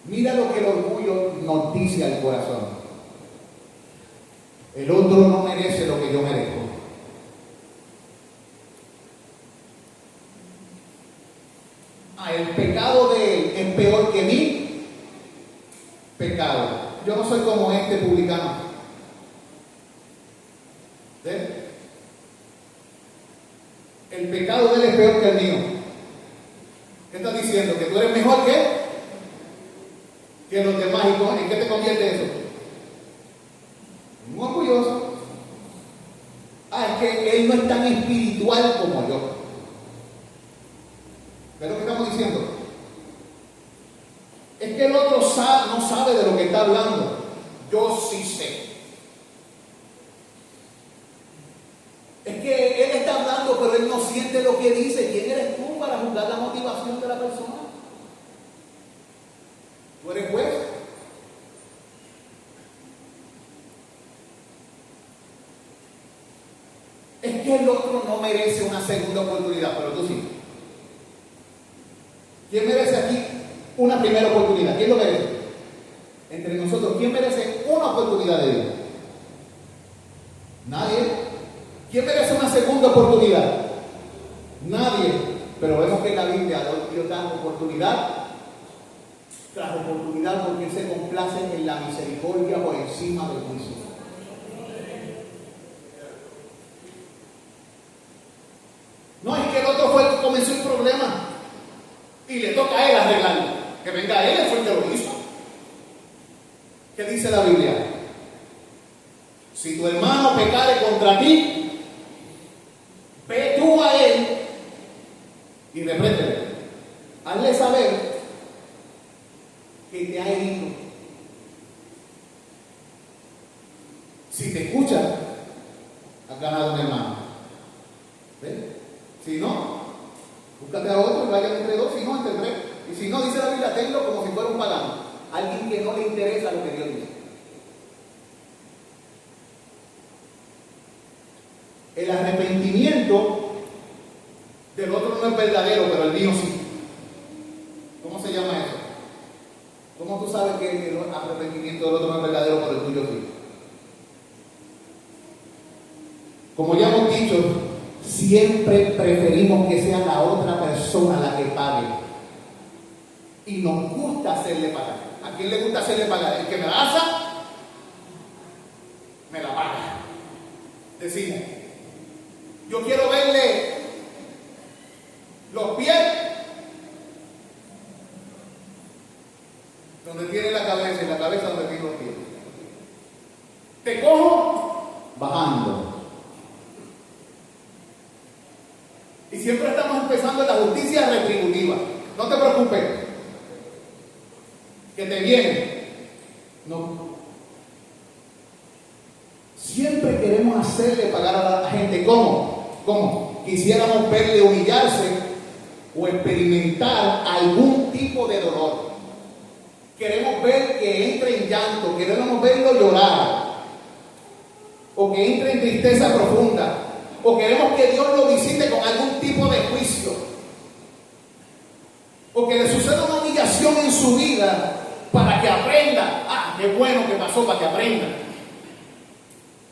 S1: Mira lo que el orgullo nos dice al corazón. El otro no merece lo que yo merezco. El pecado de él es peor que mi pecado. Yo no soy como este publicano. ¿Ves? El pecado de él es peor que el mío. ¿Qué estás diciendo? ¿Que tú eres mejor que los demás? ¿En qué te convierte eso? Un orgulloso. Es que él no es tan espiritual como yo. ¿Ves lo que estamos diciendo? Es que el otro no sabe de lo que está hablando. Yo sí sé. Es que él está hablando, pero él no siente Es que el otro no merece una segunda oportunidad, pero tú sí. ¿Quién merece aquí una primera oportunidad? ¿Quién lo merece? Entre nosotros, ¿quién merece una oportunidad de Dios? Nadie. ¿Quién merece una segunda oportunidad? Nadie. Pero vemos que en la Biblia Dios da oportunidad tras oportunidad, porque Él se complace en la misericordia por encima del juicio. No es que el otro fue el que comenzó el problema y le toca a él arreglarlo. Que venga él fue el que lo hizo. ¿Qué dice la Biblia? Si tu hermano pecare contra ti, ve tú a él y repréndele. Hazle saber que te ha herido. Si te escucha, has ganado un hermano. ¿Ves? Si no, búscate a otro y vayan entre dos, si no, entre tres. Y si no, dice la Biblia, tenlo como si fuera un pagano. Alguien que no le interesa lo que Dios dice. El arrepentimiento del otro no es verdadero, pero el mío sí. ¿Cómo se llama eso? ¿Cómo tú sabes que el arrepentimiento del otro no es verdadero, pero el tuyo sí? Como ya hemos dicho, siempre preferimos que sea la otra persona la que pague. Y nos gusta hacerle pagar. ¿A quién le gusta hacerle pagar? El que me la hace, me la paga. Decimos, yo quiero verle los pies donde tiene la cabeza y la cabeza donde tiene los pies. Te cojo bajando. Y siempre estamos empezando en la justicia retributiva. No te preocupes, que te viene. No. Siempre queremos hacerle pagar a la gente. ¿Cómo? Quisiéramos verle humillarse o experimentar algún tipo de dolor. Queremos ver que entre en llanto, queremos verlo llorar, o que entre en tristeza profunda, o queremos que Dios lo visite con algún tipo de juicio, o que le suceda una humillación en su vida para que aprenda. Ah, qué bueno que pasó, para que aprenda,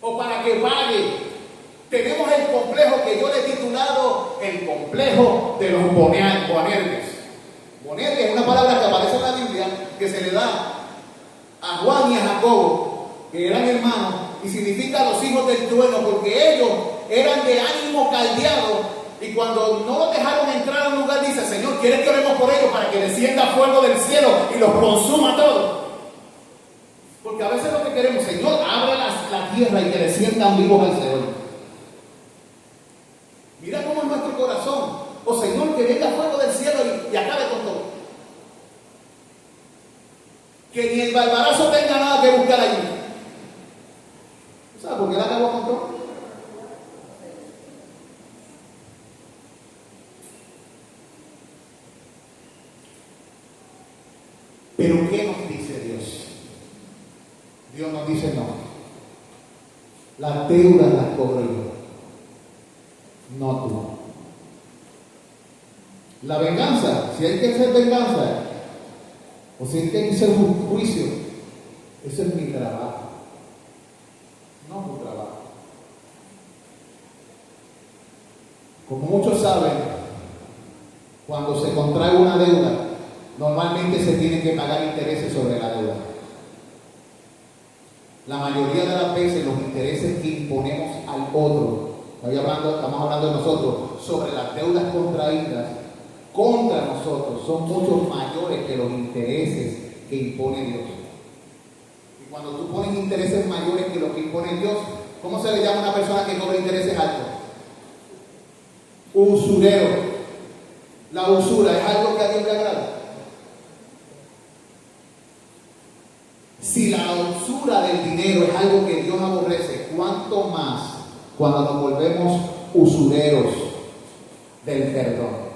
S1: o para que pague. Tenemos el complejo que yo le he titulado el complejo de los Boanerges. Boanerges es una palabra que aparece en la Biblia, que se le da a Juan y a Jacobo, que eran hermanos, y significa los hijos del trueno, porque ellos eran de ánimo caldeado, y cuando no los dejaron entrar a un lugar, dice: Señor, ¿quieres que oremos por ellos para que descienda fuego del cielo y los consuma todos? Porque a veces lo que queremos, Señor, abre la tierra y que desciendan vivos al Señor. Mira cómo es nuestro corazón. O Señor, que venga fuego del cielo y acabe con todo. Que ni el barbarazo tenga nada que buscar allí. ¿Sabes por qué él acabó con todo? Pero ¿qué nos dice Dios? Dios nos dice: no. Las deudas las cobro yo, no tú. La venganza, si hay que hacer venganza, o si hay que hacer un juicio, ese es mi trabajo, no tu trabajo. Como muchos saben, cuando se contrae una deuda, normalmente se tiene que pagar intereses sobre la deuda. La mayoría de las veces los intereses que imponemos al otro, estamos hablando de nosotros, sobre las deudas contraídas contra nosotros, son mucho mayores que los intereses que impone Dios. Y cuando tú pones intereses mayores que los que impone Dios, ¿cómo se le llama a una persona que cobra intereses altos? Usurero. La usura es algo que a Dios le agrada. Si la usura del dinero es algo que Dios aborrece, ¿cuánto más cuando nos volvemos usureros del perdón?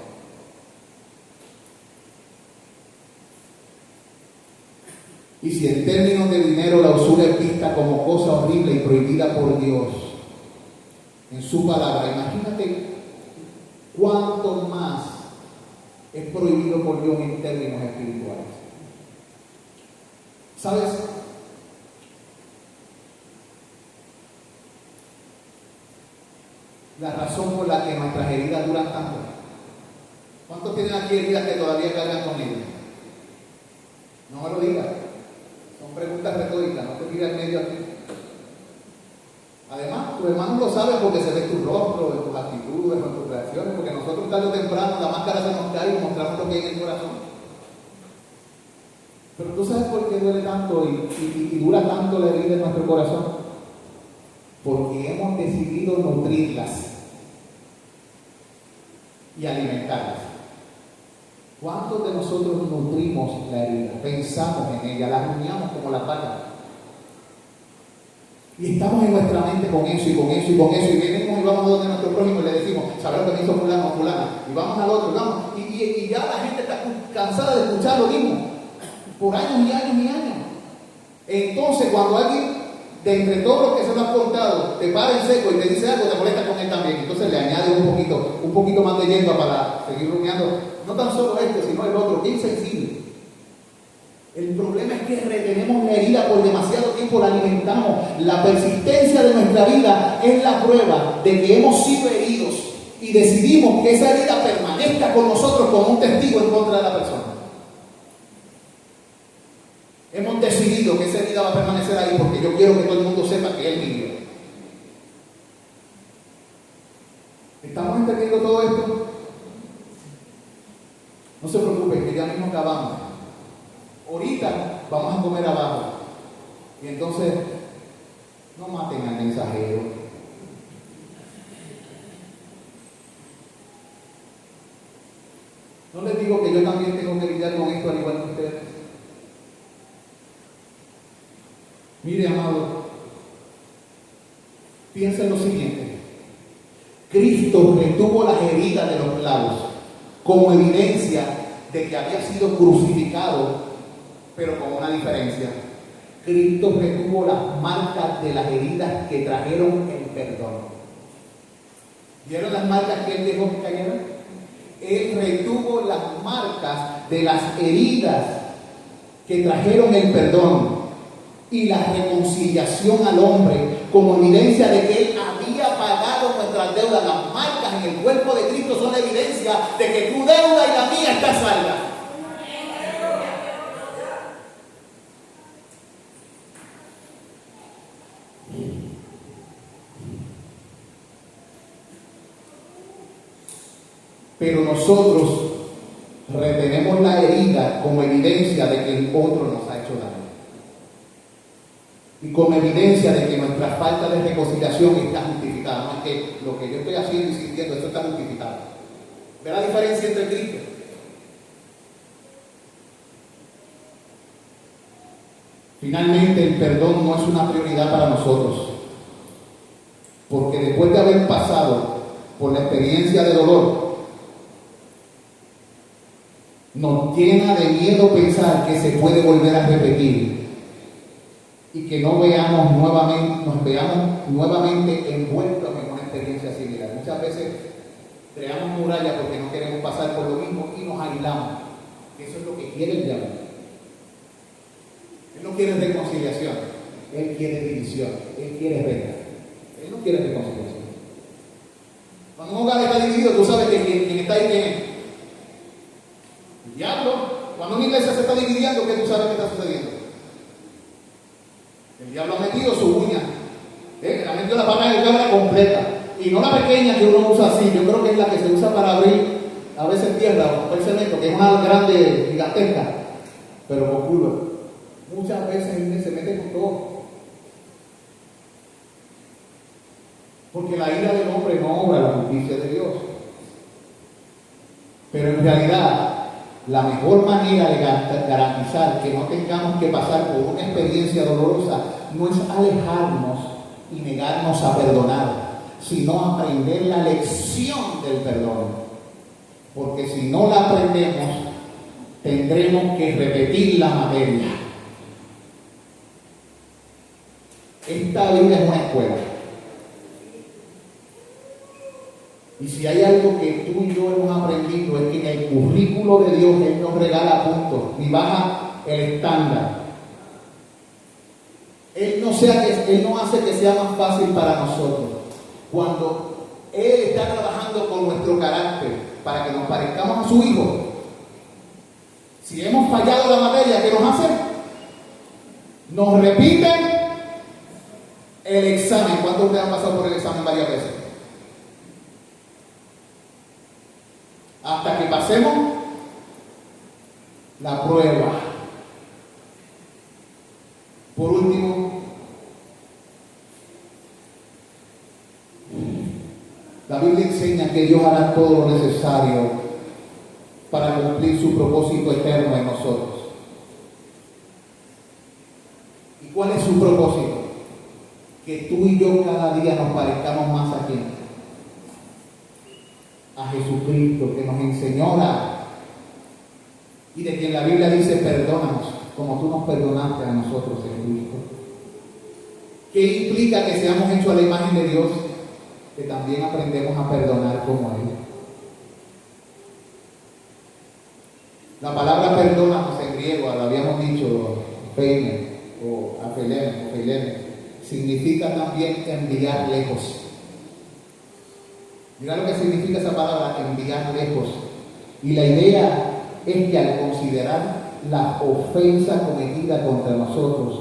S1: Y si en términos de dinero la usura es vista como cosa horrible y prohibida por Dios, en su palabra. Imagínate cuánto más es prohibido por Dios en términos espirituales. ¿Sabes? La razón por la que nuestras heridas duran tanto. ¿Cuántos tienen aquí heridas que todavía cargan con ellas? No me lo digas. Son preguntas retóricas, no te tires en medio aquí. Además, tus hermanos lo saben porque se ve en tu rostro, en tus actitudes, en tus reacciones, porque nosotros tarde o temprano la máscara se nos cae y mostramos lo que hay en el corazón. Pero tú sabes por qué duele tanto y dura tanto la herida en nuestro corazón. Porque hemos decidido nutrirlas y alimentarlas. ¿Cuántos de nosotros nutrimos la herida? Pensamos en ella, la rumiamos como la vaca. Y estamos en nuestra mente con eso y con eso y con eso. Y venimos y vamos a donde nuestro prójimo y le decimos, ¿sabes lo que me hizo fulano o fulana? Y vamos al otro, y vamos. Y ya la gente está cansada de escuchar lo mismo. Por años y años y años. Entonces, cuando alguien de entre todos los que se lo han contado te para en seco y te dice algo, te molesta con él también. Entonces le añade un poquito más de hierba para seguir rumiando. No tan solo este, sino el otro. Qué insensible. El problema es que retenemos la herida por demasiado tiempo, la alimentamos. La persistencia de nuestra vida es la prueba de que hemos sido heridos y decidimos que esa herida permanezca con nosotros como un testigo en contra de la persona. Hemos decidido que esa herida va a permanecer ahí porque yo quiero que todo el mundo sepa que él vivió. ¿Estamos entendiendo todo esto? No se preocupen, que ya mismo acabamos. Ahorita vamos a comer abajo. Y entonces, no maten al mensajero. No les digo que yo también tengo que lidiar con esto al igual que ustedes. Mire, amado, piensa en lo siguiente. Cristo retuvo las heridas de los clavos como evidencia de que había sido crucificado, pero con una diferencia. Cristo retuvo las marcas de las heridas que trajeron el perdón. ¿Vieron las marcas que él dejó que cayeran? Él retuvo las marcas de las heridas que trajeron el perdón y la reconciliación al hombre como evidencia de que él había pagado nuestras deudas. Las marcas en el cuerpo de Cristo son la evidencia de que tu deuda y la mía está salda. Pero nosotros retenemos la herida como evidencia de que el otro nos ha hecho daño. Y como evidencia de que nuestra falta de reconciliación está justificada. No es que lo que yo estoy haciendo y sintiendo, eso está justificado. ¿Ve la diferencia entre Cristo? Finalmente, el perdón no es una prioridad para nosotros. Porque después de haber pasado por la experiencia de dolor, nos llena de miedo pensar que se puede volver a repetir y que nos veamos nuevamente envueltos en una experiencia similar. Muchas veces creamos murallas porque no queremos pasar por lo mismo y nos aislamos. Eso es lo que quiere el diablo. Él no quiere reconciliación, él quiere división, él quiere guerra. Él no quiere reconciliación. Cuando un hogar está dividido, tú sabes que quien está ahí, ¿quién es? El diablo. Cuando una iglesia se está dividiendo, ¿qué tú sabes que está sucediendo? El diablo ha metido su uña. Ha metido la pata de cabra completa. Y no la pequeña que uno usa así. Yo creo que es la que se usa para abrir a veces tierra o papel cemento, que es una grande, gigantesca, pero con curva. Muchas veces se mete con todo. Porque la ira del hombre no obra la justicia de Dios. Pero en realidad, la mejor manera de garantizar que no tengamos que pasar por una experiencia dolorosa no es alejarnos y negarnos a perdonar, sino aprender la lección del perdón. Porque si no la aprendemos, tendremos que repetir la materia. Esta vida es una escuela. Y si hay algo que tú y yo hemos aprendido es que en el currículo de Dios Él nos regala puntos y baja el estándar. Él no hace que sea más fácil para nosotros. Cuando Él está trabajando con nuestro carácter para que nos parezcamos a su Hijo, si hemos fallado la materia, ¿qué nos hace? Nos repiten el examen. ¿Cuántos de ustedes han pasado por el examen varias veces? Hasta que pasemos la prueba. Por último, la Biblia enseña que Dios hará todo lo necesario para cumplir su propósito eterno en nosotros. ¿Y cuál es su propósito? Que tú y yo cada día nos parezcamos más a quién. A Jesucristo, que nos enseñó a orar y de quien la Biblia dice perdónanos como tú nos perdonaste a nosotros en Cristo. ¿Qué implica que seamos hechos a la imagen de Dios? Que también aprendemos a perdonar como Él. La palabra perdónanos en griego, lo habíamos dicho, peine o apeleme, significa también enviar lejos. Mira lo que significa esa palabra, enviar lejos. Y la idea es que al considerar la ofensa cometida contra nosotros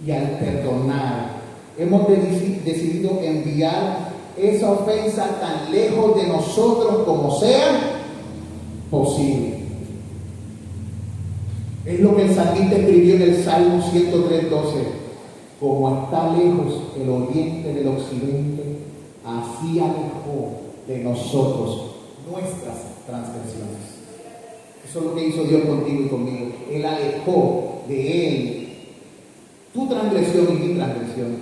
S1: y al perdonar, hemos decidido enviar esa ofensa tan lejos de nosotros como sea posible. Es lo que el salmista escribió en el Salmo 103:12. Como está lejos el oriente del occidente, así alejó de nosotros nuestras transgresiones. Eso es lo que hizo Dios contigo y conmigo. Él alejó de Él tu transgresión y mi transgresión.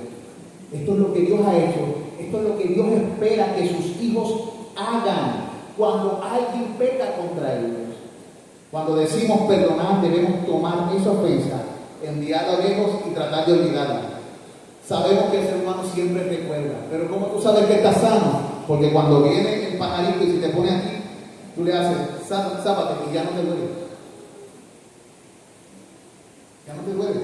S1: Esto es lo que Dios ha hecho. Esto es lo que Dios espera que sus hijos hagan cuando alguien peca contra ellos. Cuando decimos perdonar, debemos tomar esa ofensa, enviarla lejos y tratar de olvidarla. Sabemos que el ser humano siempre recuerda, pero ¿cómo tú sabes que estás sano? Porque cuando viene el pajarito y se te pone aquí, tú le haces sábate y ya no te duele. Ya no te duele.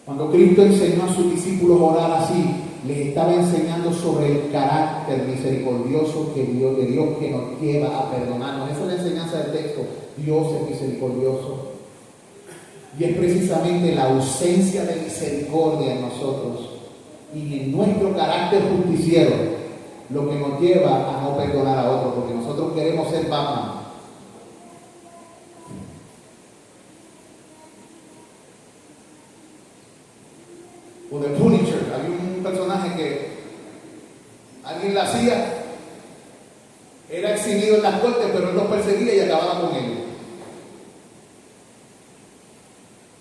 S1: Cuando Cristo enseñó a sus discípulos a orar así, les estaba enseñando sobre el carácter misericordioso de Dios que nos lleva a perdonarnos. Esa es la enseñanza del texto. Dios es misericordioso. Y es precisamente la ausencia de misericordia en nosotros y en nuestro carácter justiciero lo que nos lleva a no perdonar a otros, porque nosotros queremos ser Batman. O The Punisher, había un personaje que alguien la hacía, era exhibido en las cortes, pero él los perseguía y acababa con ellos.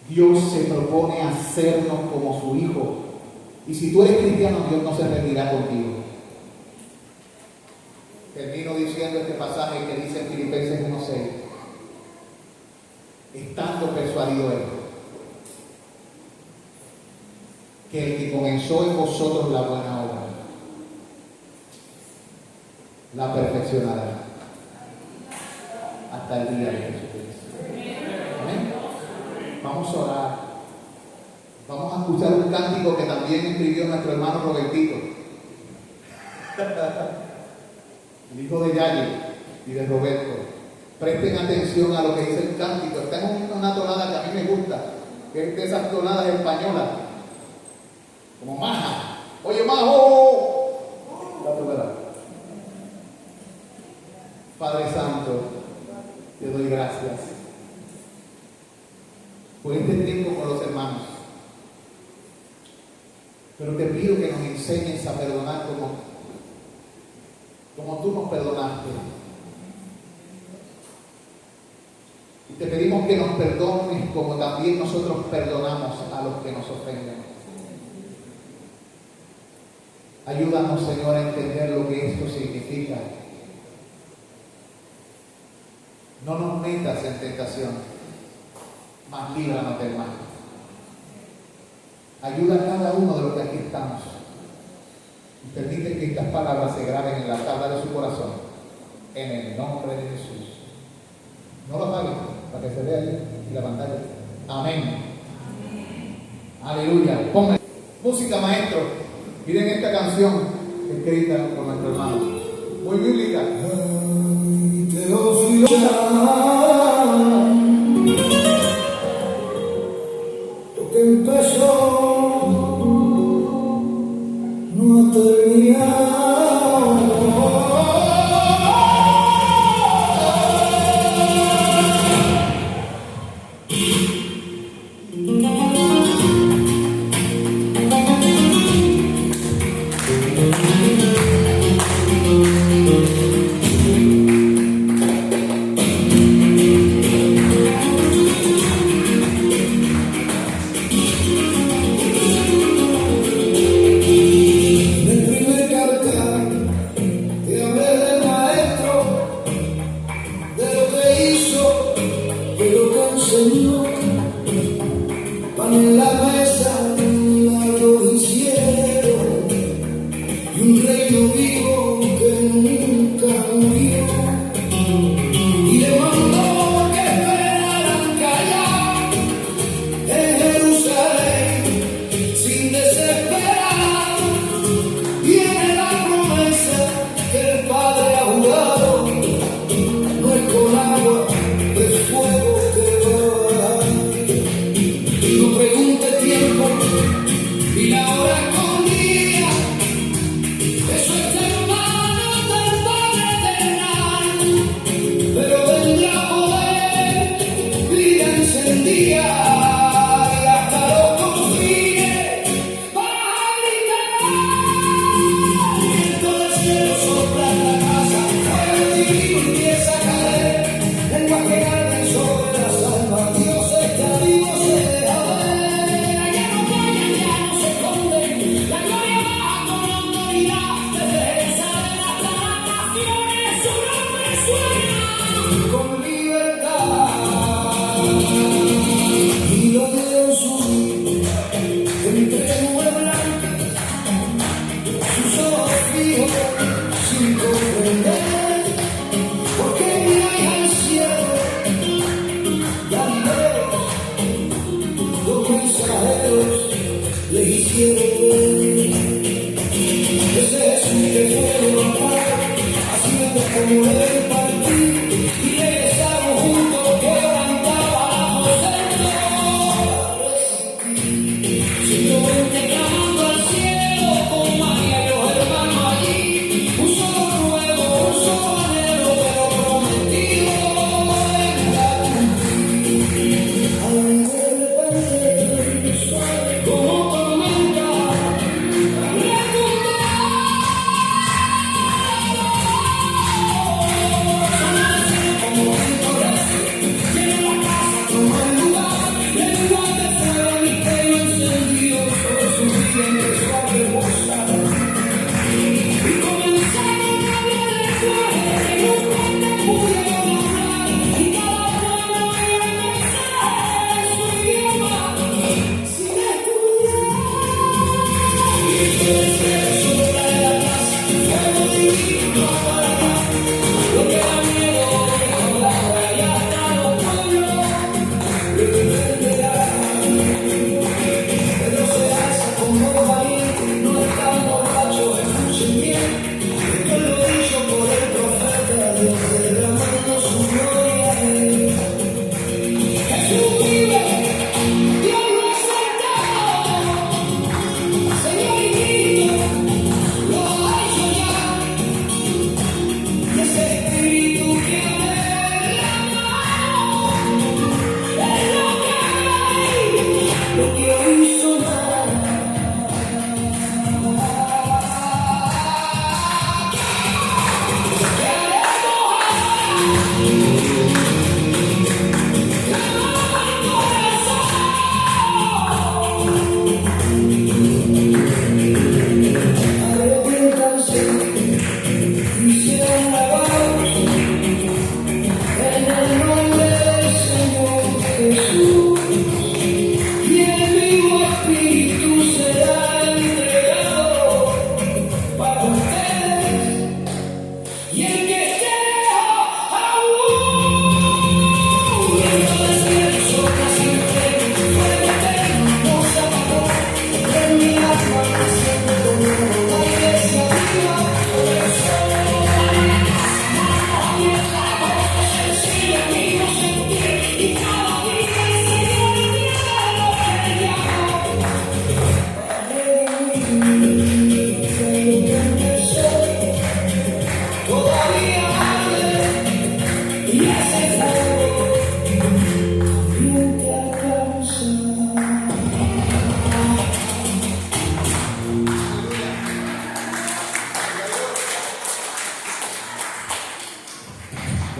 S1: Dios se propone hacernos como su Hijo. Y si tú eres cristiano, Dios no se retirará contigo. Termino diciendo este pasaje que dice en Filipenses 1:6. Estando persuadido Él, que el que comenzó en vosotros la buena obra, la perfeccionará hasta el día de Jesucristo. Amén. Vamos a orar. Vamos a escuchar un cántico que también escribió nuestro hermano Robertito, el hijo de Yayi y de Roberto. Presten atención a lo que dice el cántico. Está en una tonada que a mí me gusta, que es de esas tonadas españolas, como maja. Oye, majo. Padre Santo, te doy gracias por este tiempo con los hermanos. Pero te pido que nos enseñes a perdonar como tú nos perdonaste. Y te pedimos que nos perdones como también nosotros perdonamos a los que nos ofenden. Ayúdanos, Señor, a entender lo que esto significa. No nos metas en tentación, mas líbranos del mal. Ayuda a cada uno de los que aquí estamos. Y permite que estas palabras se graben en la tabla de su corazón, en el nombre de Jesús. No lo apaguen, para que se vea ahí en la pantalla. Amén. Aleluya. Pongan música, maestro. Miren esta canción escrita por nuestro hermano. Muy bíblica.
S2: Porque empezó, no ha terminado. Pan en la mesa, milagros hicieron, y un reino vivo que nunca murió, y le mandó que esperaran callar en Jerusalén sin desesperar. Viene la promesa que el Padre ha jurado, no es con agua, es fuego que va a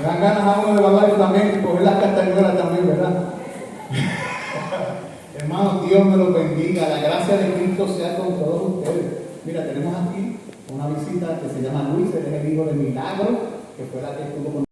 S1: Me dan ganas a uno de bajar también, coger las castañuelas también, ¿verdad? Hermanos, Dios me los bendiga. La gracia de Cristo sea con todos ustedes. Mira, tenemos aquí una visita que se llama Luis, él es el hijo de Milagro, que fue la que estuvo con